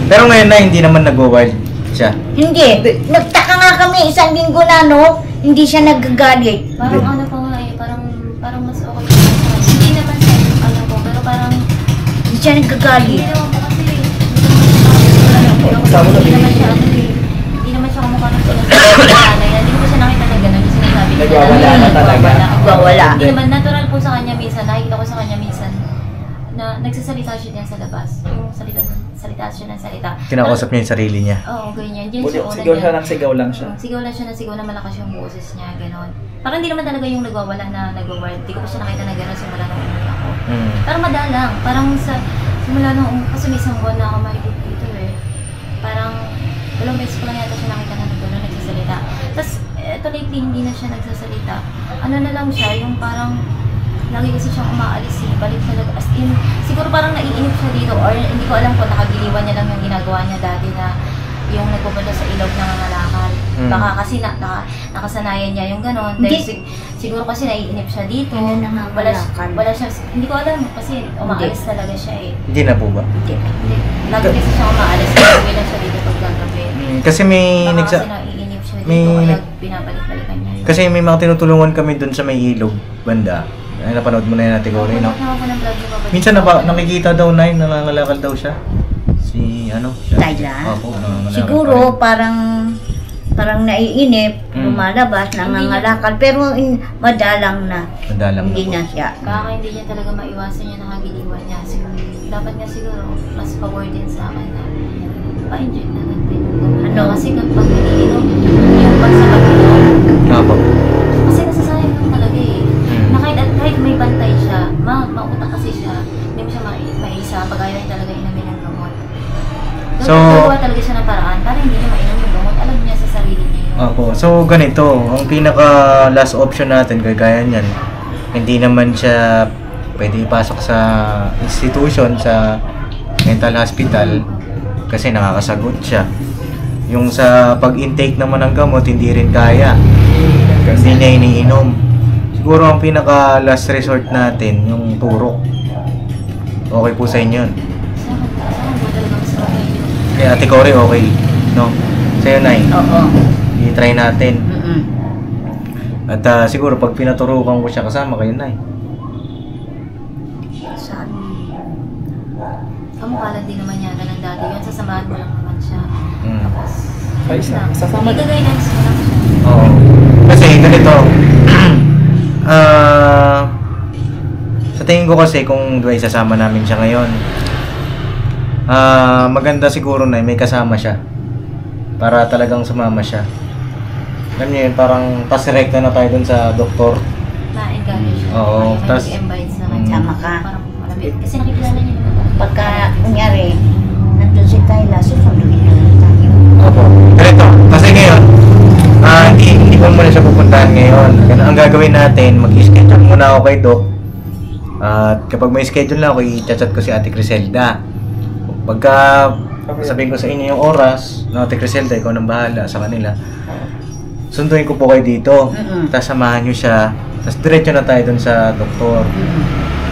Pero ngayon na hindi naman nag-wild siya. Hindi. Nagtaka nga kami isang linggo na hindi siya nagagalit. Parang ano pa nga eh, parang mas okay sa kanya. Hindi naman siya, alam ko, pero parang Hindi siya nagagalit. hindi naman po kasi Kasama sa hindi naman siya kamukha ng nanay. Hindi ko siya nakita na gano'n yung sinasabi niya. Nagwawala na talaga. Nagwawala. Hindi naman natural po sa kanya minsan. Nakikita ko sa kanya minsan na nagsasalita siya diyan sa labas. Yung salita nagsasalita siya ng salita. Kinakausap niya yung sarili niya. Oo, ganyan. Yun Buti, sa una sigaw niya. siya ng sigaw lang siya. Sigaw lang siya na sigaw na malakas yung boses niya, gano'n. Parang hindi naman talaga yung nagwawala na nagwawala. Hindi ko pa siya nakita na gano'n simula nung umuwi ako. Parang madalang. Parang simula nung kasi may isang buwan na ako mahigit dito eh. Parang dalawang beses ko lang yata siya nakita na nagwawala nagsasalita. Tapos eto lately hindi na siya nagsasalita. Ano na lang siya, yung parang lagi kasi siyang umaalis eh. Balik talaga. As in, siguro parang naiinip siya dito or hindi ko alam kung nakagiliwan niya lang yung ginagawa niya dati na yung nagpupunta sa ilog na nangalakal. Baka kasi nakasanayan niya yung gano'n. Dahil siguro kasi naiinip siya dito. Wala siya, hindi ko alam kasi umaalis talaga siya eh. Hindi na po ba? Hindi. Lagi kasi siya umaalis. Nagawin lang siya dito pag gagabi. Kasi may Baka kasi naiinip siya dito kaya pinabalik-balikan niya yun. Kasi may mga tinutulungan kami dun sa may ilog banda. Ay, napanood mo na yun natin ko rin, no? Minsan nakikita daw na yun, nangangalakal daw siya. Si ano? Tyla? Opo, nangangalakal Siguro pa rin. parang naiinip, lumalabas, nangangalakal, pero madalang na. Madalang Hindi na na siya. Baka hindi niya talaga maiwasan yung nakagiliwan niya. Siguro, dapat nga siguro, mas power din sa akin na pa-inject na natin. Ano? Kasi kapag iniinom, yung pag sa pag-inom, Opo. kasi nasasayang lang talaga eh. Na kahit may bantay siya, mautak kasi siya, hindi mo siya maisa, pag ayaw niya talaga inamin ng gamot. So, gagawa talaga siya ng paraan para hindi niya mainom yung gamot. Alam niya sa sarili niya yun. Opo. So, ganito. Ang pinaka last option natin, kagaya niyan, hindi naman siya pwede ipasok sa institution, sa mental hospital, kasi nakakasagot siya. Yung sa pag-intake naman ng gamot, hindi rin kaya. Hindi niya iniinom. Siguro ang pinaka last resort natin, yung turok. Okay po sa inyo yun. Saan mo talaga mas okay yun? Kaya Ate Cory, okay. No? Sa'yo, Nay. Oo. I-try natin. Mm-mm. At siguro pag pinaturukan ko siya, kasama kayo, Nay. Saan? Kamukha lang din naman yata ng dati yun. Sasamahan mo lang naman siya. Tapos, Ay, ayun lang. sasama din. Ika-guidance mo lang siya. Oo. Kasi ganito. Sa tingin ko kasi kung isasama namin siya ngayon, maganda siguro na may kasama siya. Para talagang sumama siya. Alam niyo yun, parang pasirekta na tayo dun sa doktor. Ma-encourage siya. Oo, May tas- mag-invite sa kanya. Sama ka. Parang malapit. Kasi nakikilala niya naman. Pagka, kunyari, nandun si Tyla, susunduin na lang tayo. Opo. Ganito. Kasi ngayon, hindi ko muna siya pupuntahan ngayon. Ang gagawin natin, mag-schedule muna ako kay Doc. At kapag may schedule na ako, i-chat ko si Ate Criselda. Pagka sabihin ko sa inyo yung oras, no, Ate Criselda, ikaw nang bahala sa kanila. Sunduin ko po kayo dito. Tapos samahan nyo siya. Tapos diretso na tayo dun sa doktor.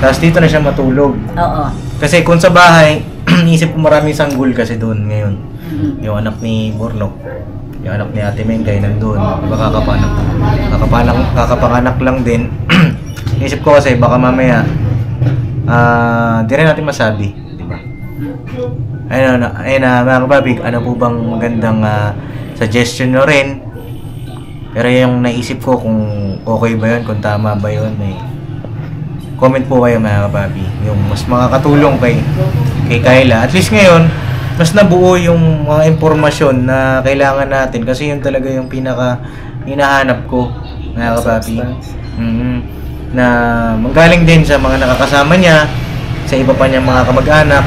Tapos dito na siya matulog. Oo. Kasi kung sa bahay, isip ko maraming sanggol kasi doon ngayon. Yung anak ni Bornok, yung anak ni Ate Mengay nandun. Diba kakapanganak lang din. Isip ko kasi baka mamaya, di rin natin masabi. Diba? Ayun na, mga kababig, ano po bang magandang suggestion nyo rin? Pero yung naisip ko kung okay ba yun, kung tama ba yun, comment po kayo mga kapabi. Yung mas makakatulong kay Kyla. At least ngayon, mas nabuo yung mga impormasyon na kailangan natin. Kasi yun talaga yung pinaka hinahanap ko mga kapabi. Na manggaling din sa mga nakakasama niya, sa iba pa niyang mga kamag-anak.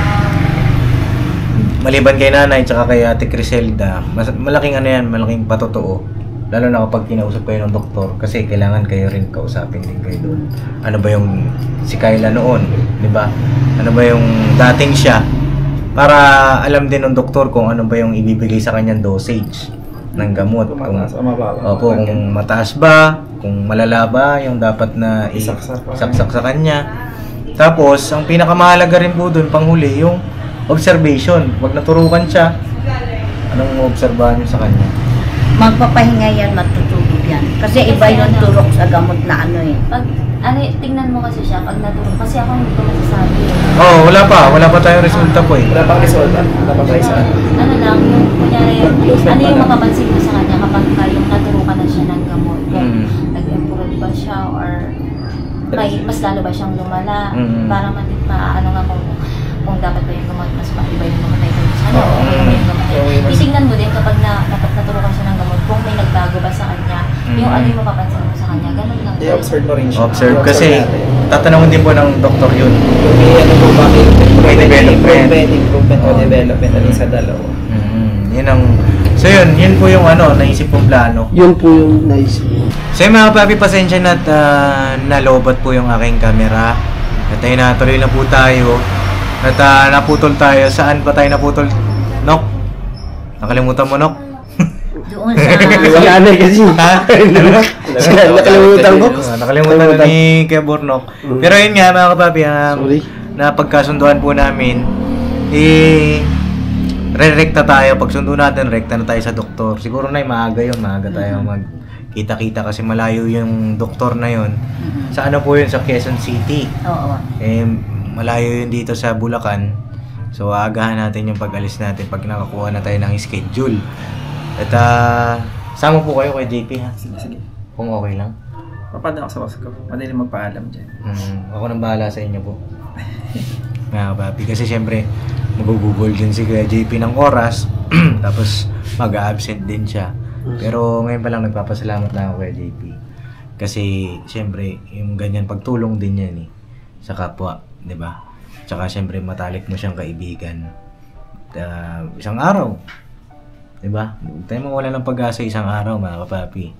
Maliban kay nanay tsaka kay Ate Criselda, malaking ano yan, malaking patotoo. Lalo na kapag kinausap kayo ng doktor, kasi kailangan kayo rin kausapin din kayo doon. Ano ba yung si Kyla noon, di ba? Ano ba yung dating siya? Para alam din ng doktor kung ano ba yung ibibigay sa kanyang dosage ng gamot. Kung mataas ba, kung malala ba yung dapat na isaksak sa kanya. Tapos, ang pinakamahalaga rin po doon, panghuli, yung observation. Pag naturukan siya, anong obserbahan niyo sa kanya? Magpapahinga yan, matutulog yan. Kasi iba yung turok sa gamot na ano eh. Pag, tingnan mo kasi siya pag natulog. Kasi ako hindi ko masasabi. Oh, wala pa tayong resulta po eh. Wala pang resulta. Wala pang resulta. Ano lang, yung kunyari, ano yung mapapansin mo sa kanya kapag yung naturukan na siya ng gamot? Kung nag-improve ba siya or mas lalo ba siyang lumala? Para maano nga kung dapat ba yung gamot mas maiba yung mamatay ano yung mapapansin mo sa kanya. Ganun lang. I-observe mo rin siya. Observe I-observe kasi natin. tatanungin din po ng doktor yun. Kung may ano po ba, May development. improvement o development alin sa dalawa. Yun ang... So yun po yung ano, naisip kong plano. Yun po yung naisip mo. So yun, mga papi, pasensya na at nalobat po yung aking camera. At ayun na, tuloy na po tayo. At naputol tayo. Saan pa tayo naputol? Nok? Nakalimutan mo, Nok? Doon sa... Si Anay kasi. Ha? Nakalimutan ko. Nakalimutan na ni Kuya Bornok. Pero yun nga, mga kapapi, Sorry. napagkasunduan po namin, re-rekta tayo. Pag sundo natin, rekta na tayo sa doktor. Siguro na maaga yun, maaga tayo magkita-kita kasi malayo yung doktor na yun. Sa ano po yun? Sa Quezon City. Oo. Malayo yun dito sa Bulacan. So, aagahan natin yung pag-alis natin pag nakakuha na tayo ng schedule. At, sama po kayo kay JP, ha? Sige. Kung okay lang. Papadala ako sa boss ko. Madali magpaalam dyan. Ako nang bahala sa inyo po. Mga kapapi. Kasi syempre, magugugol din si Kuya JP ng oras. Tapos, mag-absent din siya. Pero ngayon pa lang nagpapasalamat na ako Kuya JP. Kasi, syempre, yung ganyan pagtulong din yan eh. Sa kapwa, di ba? Tsaka syempre, matalik mo siyang kaibigan. Isang araw. Di ba? Huwag tayo mawala ng pag-asa isang araw, mga kapapi.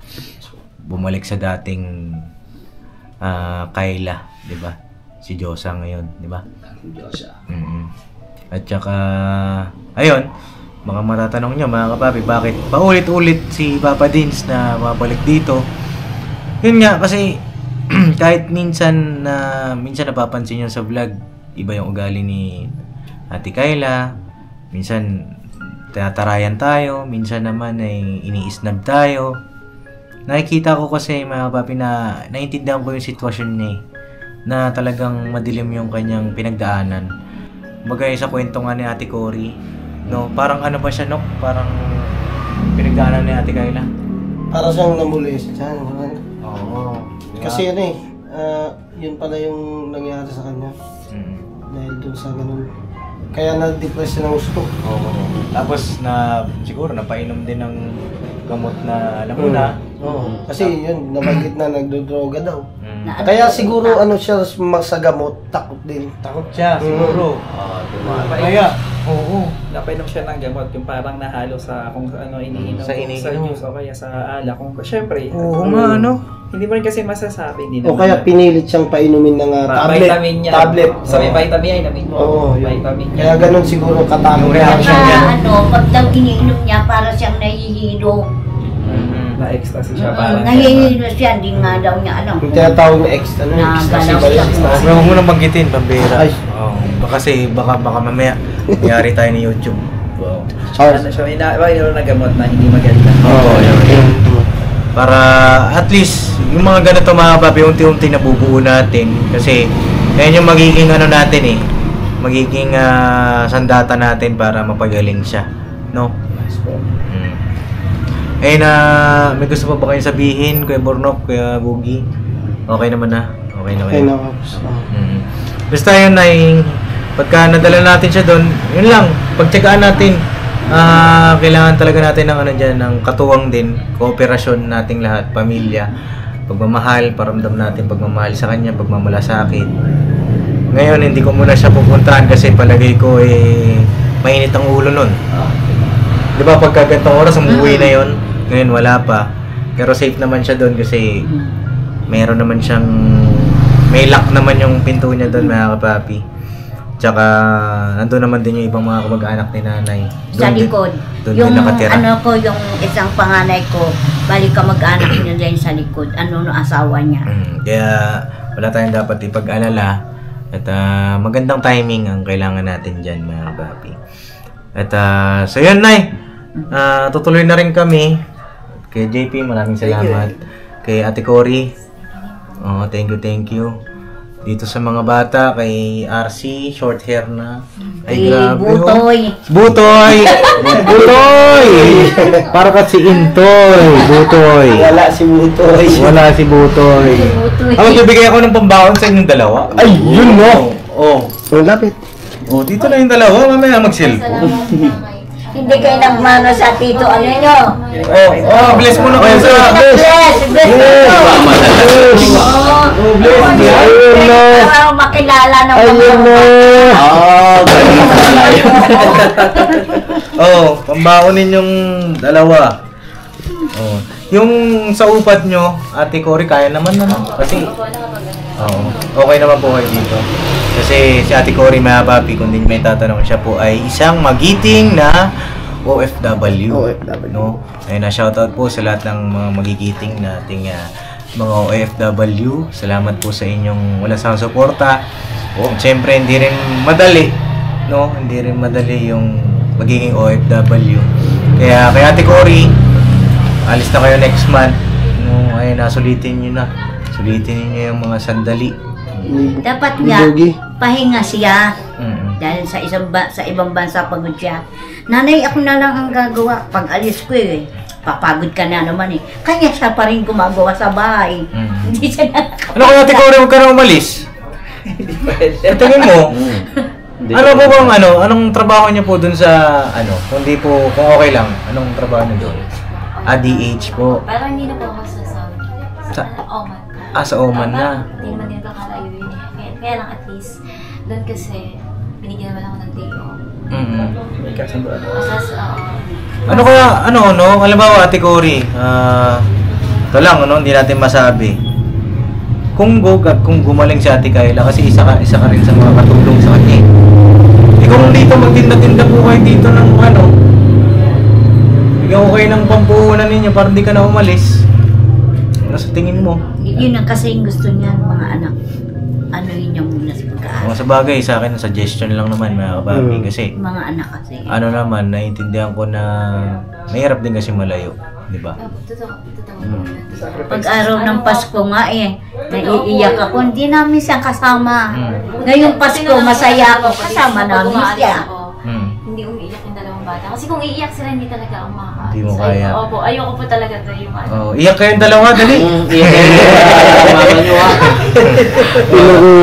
Bumalik sa dating Kayla, di ba? Si Josa ngayon, di ba? At saka, ayun, baka matatanong nyo mga kapapi, bakit paulit-ulit si Papa Dins na mabalik dito? Yun nga, kasi kahit minsan napapansin nyo sa vlog, iba yung ugali ni Ate Kayla, minsan tinatarayan tayo, minsan naman ay iniisnab tayo. Nakikita ko kasi mga kapapi na naiintindihan ko yung sitwasyon niya eh, na talagang madilim yung kanyang pinagdaanan. Bagay sa kwento nga ni Ate Cory, no, parang ano ba siya, no? Parang pinagdaanan ni Ate Kayla. Para siyang namulis. Oo. Kasi yun yun pala yung nangyari sa kanya. Dahil dun sa ganun. Kaya na-depress siya ng gusto. Oo. Tapos siguro napainom din ng gamot na alam mo na. Oo. Kasi yun, nabanggit na nagdodroga daw. Na- Kaya siguro siya sa gamot, takot din. Takot siya, siguro. Kaya, oo. Napainom siya ng gamot, yung parang nahalo sa kung ano iniinom. Sa iniinom. juice o kaya sa alak. Siyempre, Oo nga, ano? hindi mo rin kasi masasabi. Hindi O kaya pinilit siyang painumin ng tablet. vitamin niya. Tablet. Sa may vitamin ay namin mo. Oo, yun. Vitamin niya. Kaya ganun siguro katakot. Reaction niya. Pag daw iniinom niya, para siyang nahihilo. Na-ecstasy siya parang. Nahihilo siya, hindi nga daw niya alam. Yung tinatawag na ecstasy. Nagalaw siya. Huwag mo nang banggitin, pambira. Ay. Kasi baka mamaya, mayari tayo ni YouTube. Wow. Ano siya, mayroon na gamot na hindi maganda. Oo, yun. Para at least, yung mga ganito mga papi, unti-unti nabubuo natin. Kasi, yan yung magiging ano natin eh. Magiging sandata natin para mapagaling siya. No? May gusto pa ba kayong sabihin, Kuya Bornok, Kuya Boogie? Okay naman na. Okay na kayo. Okay na. Basta yun ay, pagka nadala natin siya doon, yun lang, pagtsagaan natin, kailangan talaga natin ng ano dyan, ng katuwang din, kooperasyon nating lahat, pamilya, pagmamahal, paramdam natin pagmamahal sa kanya, pagmamalasakit. Ngayon, hindi ko muna siya pupuntahan kasi palagay ko mainit ang ulo nun. Di ba pagka gantong oras, umuwi na yon, ngayon wala pa. Pero safe naman siya doon kasi meron naman siyang, may lock naman yung pinto niya doon mga kapapi. Tsaka nandun naman din yung ibang mga kamag-anak ni nanay. Sa likod. Doon Yung din nakatira. yung isang panganay ko, balik ka mag-anak niya din sa likod. No asawa niya. Kaya wala tayong dapat ipag-alala. At magandang timing ang kailangan natin dyan mga kapapi. At so yun, Nay. Tutuloy na rin kami. Kay JP, maraming salamat. Kay Ate Cory, thank you. Dito sa mga bata, kay RC, short hair na. Ay, grabe. Butoy. Butoy! Butoy! Para ka si Intoy. Butoy. Wala si Butoy. Wala si Butoy. Butoy. Magbibigay ako ng pambaon sa inyong dalawa. Ay, yun no! Oh. Ang lapit. Oh, dito na yung dalawa. Mamaya mag-cellphone. Salamat, Nanay. Hindi kayo nagmano sa tito, ano nyo? Bless mo na kayo sa... Bless mo. Ayun na. Para makilala ng Ayun mga na. Ganun pala yun. Pambaonin yung dalawa. Yung sa upat nyo, Ate Cory, kaya naman na. Kasi, okay naman po kayo dito. Kasi si Ate Cory, mga papi, kung din may tatanong, siya po ay isang magiting na OFW. No? Ayun na, shoutout po sa lahat ng mga magigiting nating mga OFW. Salamat po sa inyong wala sa suporta. Siyempre, hindi rin madali. No? Hindi rin madali yung magiging OFW. Kaya kay Ate Cory, alis na kayo next month. No, ayun na, sulitin nyo na. Sulitin niyo yung mga sandali. Dapat nga, pahinga siya. Dahil sa ibang bansa pagod siya. Nanay, ako na lang ang gagawa. Pag alis ko papagod ka na naman Kanya siya pa rin gumagawa sa bahay. Hindi siya na... Ano kaya, Ate Cory, huwag ka na umalis? Tingin mo, ano po bang anong trabaho niya po dun sa, kung okay lang, anong trabaho niya doon? DH po. Pero hindi na po ako sa Saudi. Sa Oman. Sa Oman na. Hindi naman din kakalayo yun Kaya lang at least, doon kasi, binigyan naman ako ng day off. Ano kaya, halimbawa, Ate Cory, ito lang, hindi natin masabi. Kung gumaling si Ate Kayla, kasi isa ka rin sa mga katulong sa kanya. Kung dito magtinda-tinda po kayo dito ng bigyan ko kayo ng pampuhunan ninyo para hindi ka na umalis. Ano sa tingin mo? Yun ang kasi yung gusto niya ng mga anak. Ano yun yung muna sa pagkaan. Sa bagay, sa akin, suggestion lang naman, mga kababi. Kasi, Mga anak kasi. Naiintindihan ko na mahirap din kasi malayo. Di ba? Totoo. Pag-araw ng Pasko nga naiiyak ako. Hindi namin siya kasama. Ngayong Pasko, masaya ako. Kasama namin siya. Hindi umiiyak yung dalawang bata. Kasi kung iiyak sila, hindi talaga ako makakaano. Hindi mo kaya. Opo, ayoko po talaga ito yung Iyak kayong dalawa, dali.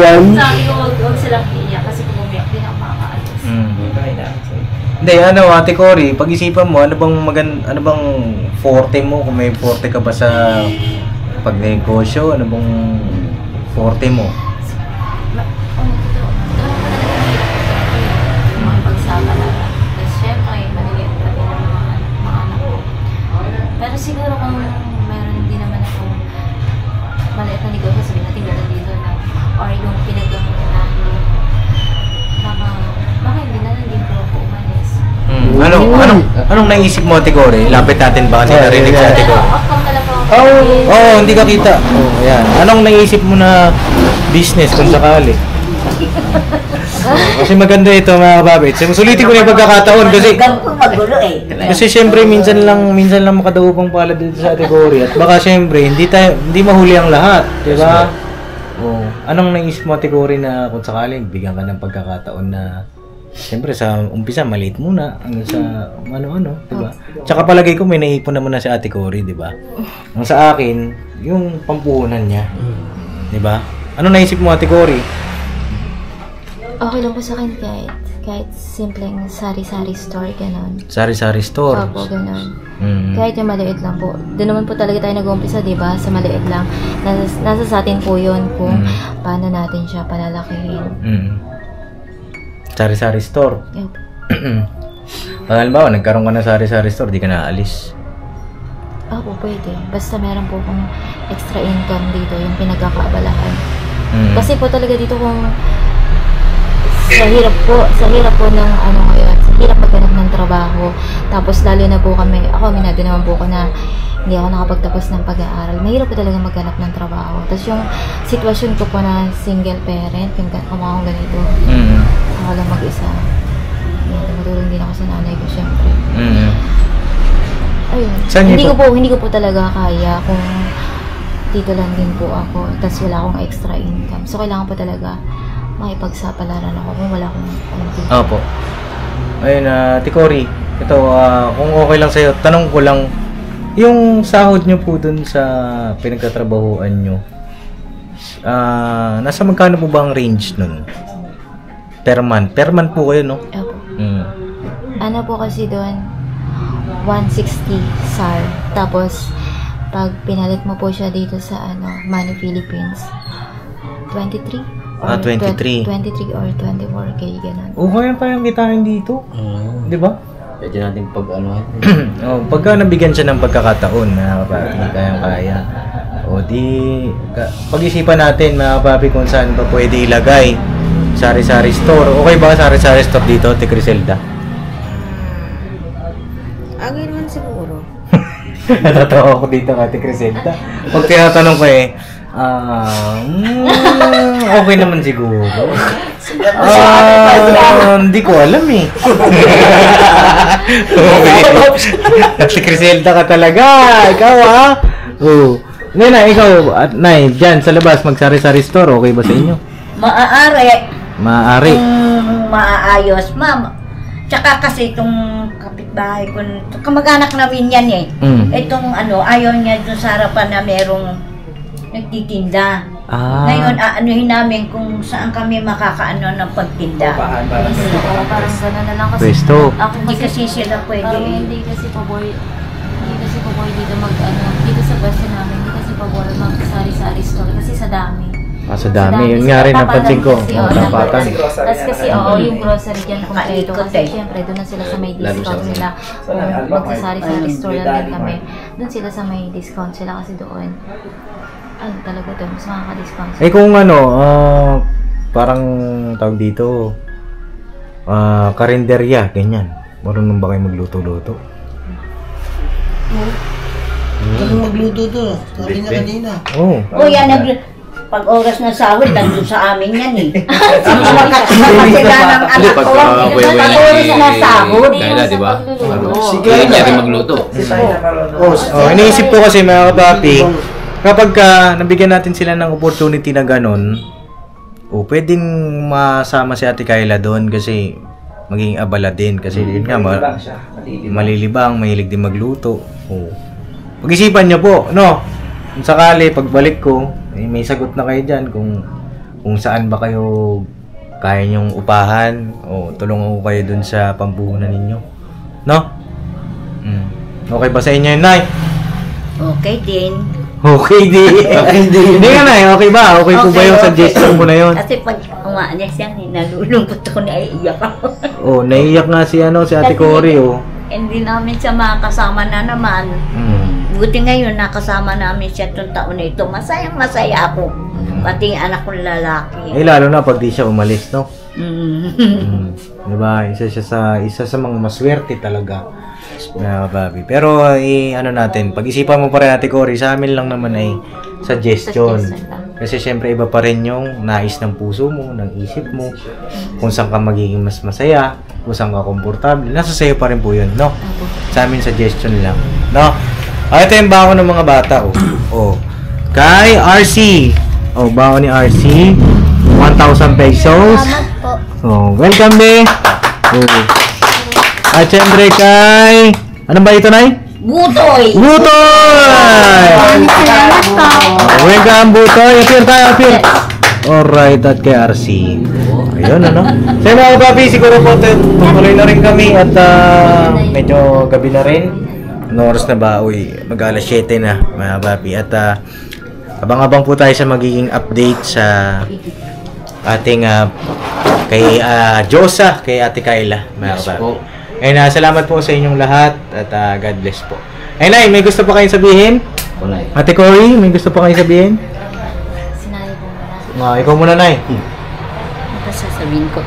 Sabi ko, huwag silang iiyak kasi kung umiyak, di na ako makakaalis. Hindi, Ate Cory, pag-isipan mo, ano bang forte mo? Kung may forte ka ba sa pagnegosyo, ano bang forte mo? Pero siguro kung meron din naman ako maliit na negosyo, sabihin natin gano'n dito or yung pinaggamunan baka hindi na lang din po ako umalis. Anong naisip mo, Ate Cory? Lapit natin ba kasi narinig sa Ate Pero Cory? off cam ka lang po. Hindi ka kita. Ayan. Anong naisip mo na business kung sakali? Kasi maganda ito, mga kababit. Sulitin ko na yung pagkakataon kasi Magulo kasi syempre minsan lang makadaupang pala dito sa Ate Cory at baka syempre hindi mahuli ang lahat, di ba? Anong naisip mo, Ate Cory, na kung sakaling bigyan ka ng pagkakataon na syempre sa umpisa maliit muna hanggang sa di ba? Tsaka palagay ko may naipon naman na si Ate Cory, di ba? Ang sa akin, yung pampuhunan niya. Di ba? Ano naisip mo, Ate Cory? Okay lang po sa akin kahit simpleng sari-sari store, gano'n. Sari-sari store? Opo, gano'n. Kahit yung maliit lang po. Doon naman po talaga tayo nag-umpisa, di ba? Sa maliit lang. Nasa sa atin po yun kung paano natin siya palalakihin. Sari-sari store? Yep. Halimbawa, nagkaroon ka ng sari-sari store, di ka naalis? Opo, pwede. Basta meron po kung extra income dito, yung pinagkakaabalahan. Kasi po talaga dito kung sa hirap po ng ngayon, sa hirap maghanap ng trabaho. Tapos lalo na po aminado naman po ako na hindi ako nakapagtapos ng pag-aaral. Mahirap po talaga maghanap ng trabaho. Tapos yung sitwasyon ko po na single parent, yung kamakang ganito, ako lang mag-isa. Tumutulong din ako sa nanay ko, syempre. Ayun. Hindi ko po talaga kaya kung dito lang din po ako. Tapos wala akong extra income. So kailangan po talaga makipagsapalaran ako kung wala akong dito. Opo. Ayun, Ate Cory, ito, kung okay lang sa'yo, tanong ko lang, yung sahod nyo po dun sa pinagtatrabahuan nyo, nasa magkano po ba ang range nun? Per month? Per month po kayo, no? Opo. Ano po kasi doon, 160 SAR. Tapos, pag pinalit mo po siya dito sa Money Philippines, 23? 23. 23 or 24K, ganun. Kaya pa yung kitain dito. Di ba? Pwede natin pag-anuhan. Pagka nabigyan siya ng pagkakataon, mga kapapi, kayang-kaya. Pag-isipan natin, mga kapapi, kung saan ba pwede ilagay. Sari-sari store. Okay ba sari-sari store dito, Ate Criselda? Agay naman siguro. Natatawa ako dito, Ate Criselda. Pag tinatanong ko okay naman siguro. Hindi ko alam eh. Ate Criselda ka talaga. Ikaw Nay, ikaw, Nay, dyan sa labas, magsari-sari store, okay ba sa inyo? Maaari. Kung maaayos, ma'am. Tsaka kasi itong kapitbahay ko, kamag-anak namin yan eh. Itong ayaw niya dun sa harapan na merong nagtitinda. Ngayon, aanuhin namin kung saan kami makakaano ng pagtinda. Parang gano'n na lang kasi. Pwesto. Hindi kasi sila pwede. Parang hindi kasi po boy dito dito sa pwesto namin, hindi kasi po boy mag-sari-sari store kasi sa dami. Sa dami. Yun nga rin napansin ko. Tapatan. Tapos kasi yung grocery dyan kumpleto kasi syempre doon na sila sa may discount nila. Kung magsasari-sari store lang din kami, doon sila sa may discount sila kasi doon. Talaga doon, mas makaka-discount. Kung parang tawag dito, karinderya, ganyan. Marunong ba kayo magluto-luto? Ano magluto to? Sabi niya kanina. Yan, pag oras na sahod, nandun sa amin yan eh. Makakasama sila ng anak ko. Pag oras na sahod. Kaya di ba? Sige, niya rin magluto. Iniisip ko kasi, mga kapapi, kapag nabigyan natin sila ng opportunity na ganun, pwedeng masama si Ate Kayla doon kasi maging abala din kasi yun nga, malilibang, mahilig din magluto. Pag-isipan nyo po, no? Kung sakali, pagbalik ko, may sagot na kayo dyan kung saan ba kayo kaya nyong upahan o tulungan ko kayo dun sa pampuhunan ninyo. No? Okay ba sa inyo yun, Nay? Okay din. Okay din. Hindi nga, Nay. Okay ba? Okay po ba yung suggestion mo na yun? Kasi pag umaalis yan, nalulungkot ako, naiiyak ako. Naiiyak nga si Ate Cory, Hindi namin siya makasama na naman. Buti ngayon, nakasama namin siya itong taon na ito. Masayang-masaya ako. Pati yung anak kong lalaki. Lalo na pag di siya umalis, no? Diba? Isa sa mga maswerte talaga. Babi. Pero, natin, pag-isipan mo pa rin, Ate Cory, sa amin lang naman ay suggestion. Kasi syempre, iba pa rin yung nais ng puso mo, ng isip mo, kung saan ka magiging mas masaya, kung saan ka komportable. Nasa sayo pa rin po yun, no? Sa amin, suggestion lang, no? Ito yung baon ng mga bata, Kay RC. Baon ni RC. 1,000 pesos. Welcome, be. At syempre kay... Ano ba ito, Nay? Butoy! Welcome, Butoy. Appear. Alright, at kay RC. Ayun, Sa mga papi, siguro po tuloy na rin kami at medyo gabi na rin. Ano oras na ba? Mag-alas 7 na, mga papi. At abang-abang po tayo sa magiging update sa ating kay Josa, kay Ate Kayla, mga papi. And salamat po sa inyong lahat at God bless po. Nay, may gusto pa kayong sabihin? Ate Cory, may gusto pa kayong sabihin? Sinabi po muna. Ikaw muna, Nay. Ano sasabihin ko?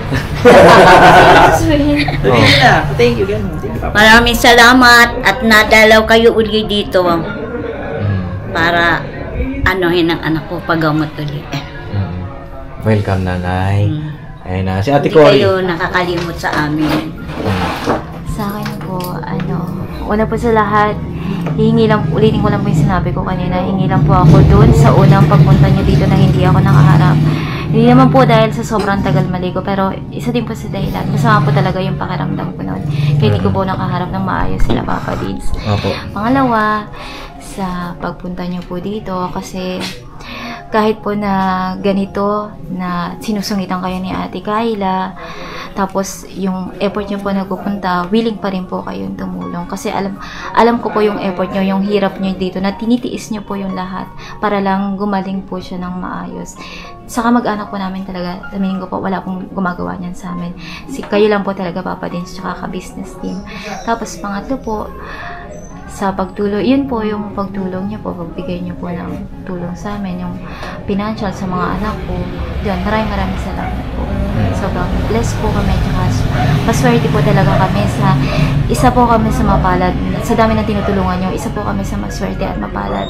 Thank you. Maraming salamat at nadalaw kayo uli dito para anuhin ang anak ko paggamot uli. Welcome, Nanay. Ayun si Ate Hindi Cory. kayo nakakalimot sa amin. Sa akin po, una po sa lahat, ulitin ko lang po yung sinabi ko kanina, hingi lang po ako doon sa unang pagpunta niyo dito na hindi ako nakaharap. Hindi naman po dahil sa sobrang tagal maligo, pero isa din po sa dahilan. Masama po talaga yung pakiramdam ko noon. Kaya hindi ko po nakaharap ng maayos sila, Papa Dids. Pangalawa, sa pagpunta niyo po dito, kasi kahit po na ganito, na sinusungitan kayo ni Ate Kayla, tapos yung effort nyo po nagpupunta, willing pa rin po kayong tumulong. Kasi alam ko po yung effort nyo, yung hirap nyo dito, na tinitiis nyo po yung lahat para lang gumaling po siya ng maayos. Saka mag-anak po namin talaga, sabihin ko po, wala pong gumagawa niyan sa amin. Kayo lang po talaga, Papa Dins, tsaka ka-business team. Tapos pangatlo po, sa pagtulong, yun po yung pagtulong niyo po, pagbigay niyo po ng tulong sa amin, yung financial sa mga anak ko. Diyan, maraming salamat po. Sobrang blessed po kami, tsaka maswerte po talaga kami sa, isa po kami sa mapalad, sa dami na tinutulungan niyo, isa po kami sa maswerte at mapalad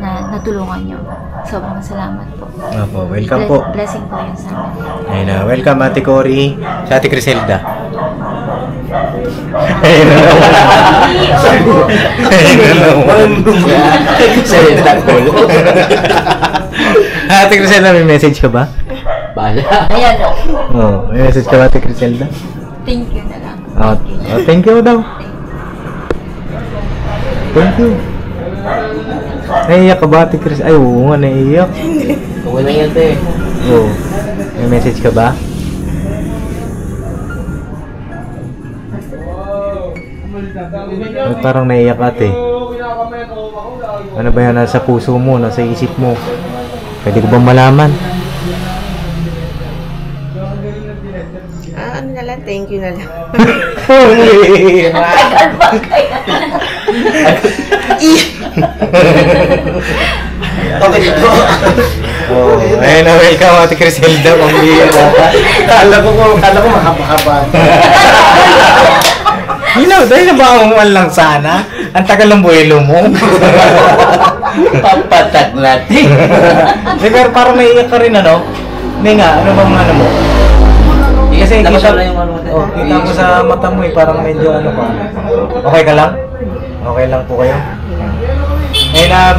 na natulungan niyo. Sobrang salamat po. Opo, welcome po. Blessing po yun sa amin. Ayun, welcome Ate Cory, sa Ate Criselda. Ayun na naman. Ate Criselda, may message ka ba? Bala. Ayan o. Oo, may message ka ba, Ate Criselda? Thank you na lang. Thank you daw. Thank you. Naiiyak ka ba, Ate Cris? Ay, oo nga, naiiyak. Okay lang yan, te. Oo. May message ka ba? Ay, parang naiiyak, ate. Ano ba yan? Nasa puso mo, nasa isip mo. Pwede ko bang malaman? Ano na lang, thank you na lang. Okay dito. Oh, ayun na, welcome Ate Criselda. Kala ko mahaba-haba. Dahil nabakanguan lang sana. Ang tagal ng buwelo mo. Papatak natin. Pero parang naiiyak ka rin, ano? Hindi nga, ano bang ano mo? Kasi kita ko sa mata mo parang medyo ano pa. Okay ka lang? Okay lang po kayo?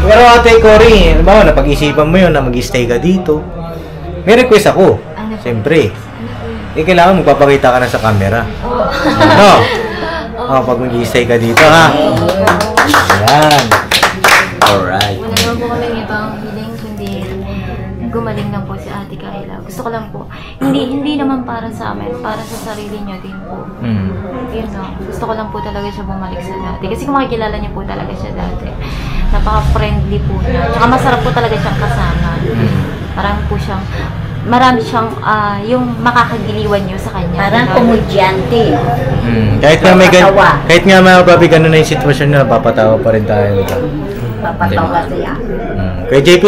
Pero Ate Cory, bawa napag-isipan mo yun na mag-stay ka dito. May request ako. Siyempre. Kailangan magpapakita ka na sa camera. No? Pag mag-stay ka dito, ha? Ayan. Alright. Wala naman po kami ibang hiling, kundi gumaling lang po si Ate Kayla. Gusto ko lang po, hindi naman para sa amin, para sa sarili niya din po. Yun no. Gusto ko lang po talaga siya bumalik sa dati. Kasi kung makikilala niyo po talaga siya dati, napaka-friendly po niya. Tsaka masarap po talaga siyang kasama. Marami siyang yung makakagiliwan niyo sa kanya. Parang komedyante. Kahit nga mga papi, ganun na yung sitwasyon na, napapatawa pa rin tayo. Papatawa siya. Kaya JP,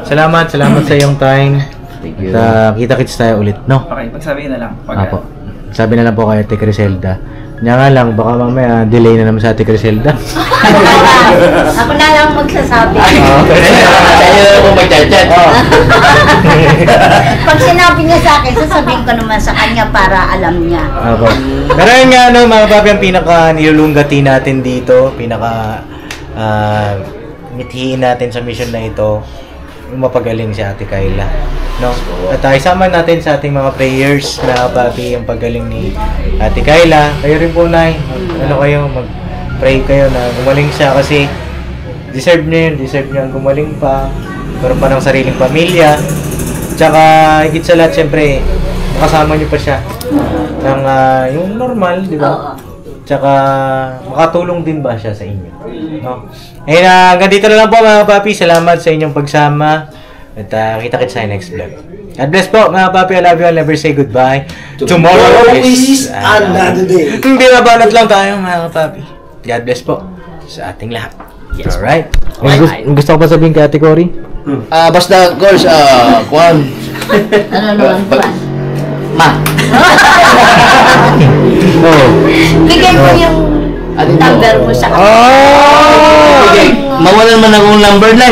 salamat sa iyong time. Thank you. Kita-kits tayo ulit, no? Okay, pagsabihin na lang. Apo. Sabi na lang po kay Ate Criselda. Kanya nga lang, baka mamaya delay na naman sa Ate Criselda. Ako na lang magsasabi. Sa'yo na po mag-chat-chat. Pag sinabi niya sa akin, sasabihin ko naman sa kanya para alam niya. Apo. Pero yun nga, no, mga papi, ang pinaka-nilulunggati natin dito, mithiin natin sa mission na ito, yung mapagaling si Ate Kayla, no? At isama natin sa ating mga prayers na papi yung paggaling ni Ate Kayla. Kayo rin po, Nay, mag-pray kayo na gumaling siya kasi deserve niya ang gumaling pa, meron pa ng sariling pamilya, tsaka higit sa lahat, syempre makasama niyo pa siya ng yung normal, di ba? Tsaka makatulong din ba siya sa inyo, no? Hanggang dito na lang po mga papi. Salamat sa inyong pagsama. At kita-kits sa next vlog. God bless po mga papi. I love you all. Never say goodbye. Tomorrow is another day. Hindi nabanat lang tayo mga papi. God bless po sa ating lahat. Yes. Alright. Gusto ko pa sabihin kay Ate Cory? Basta, girls, Kwan. Ano naman ba? Ma. Bigyan mo yung number mo sa akin. Sige, mawalan man akong number lang.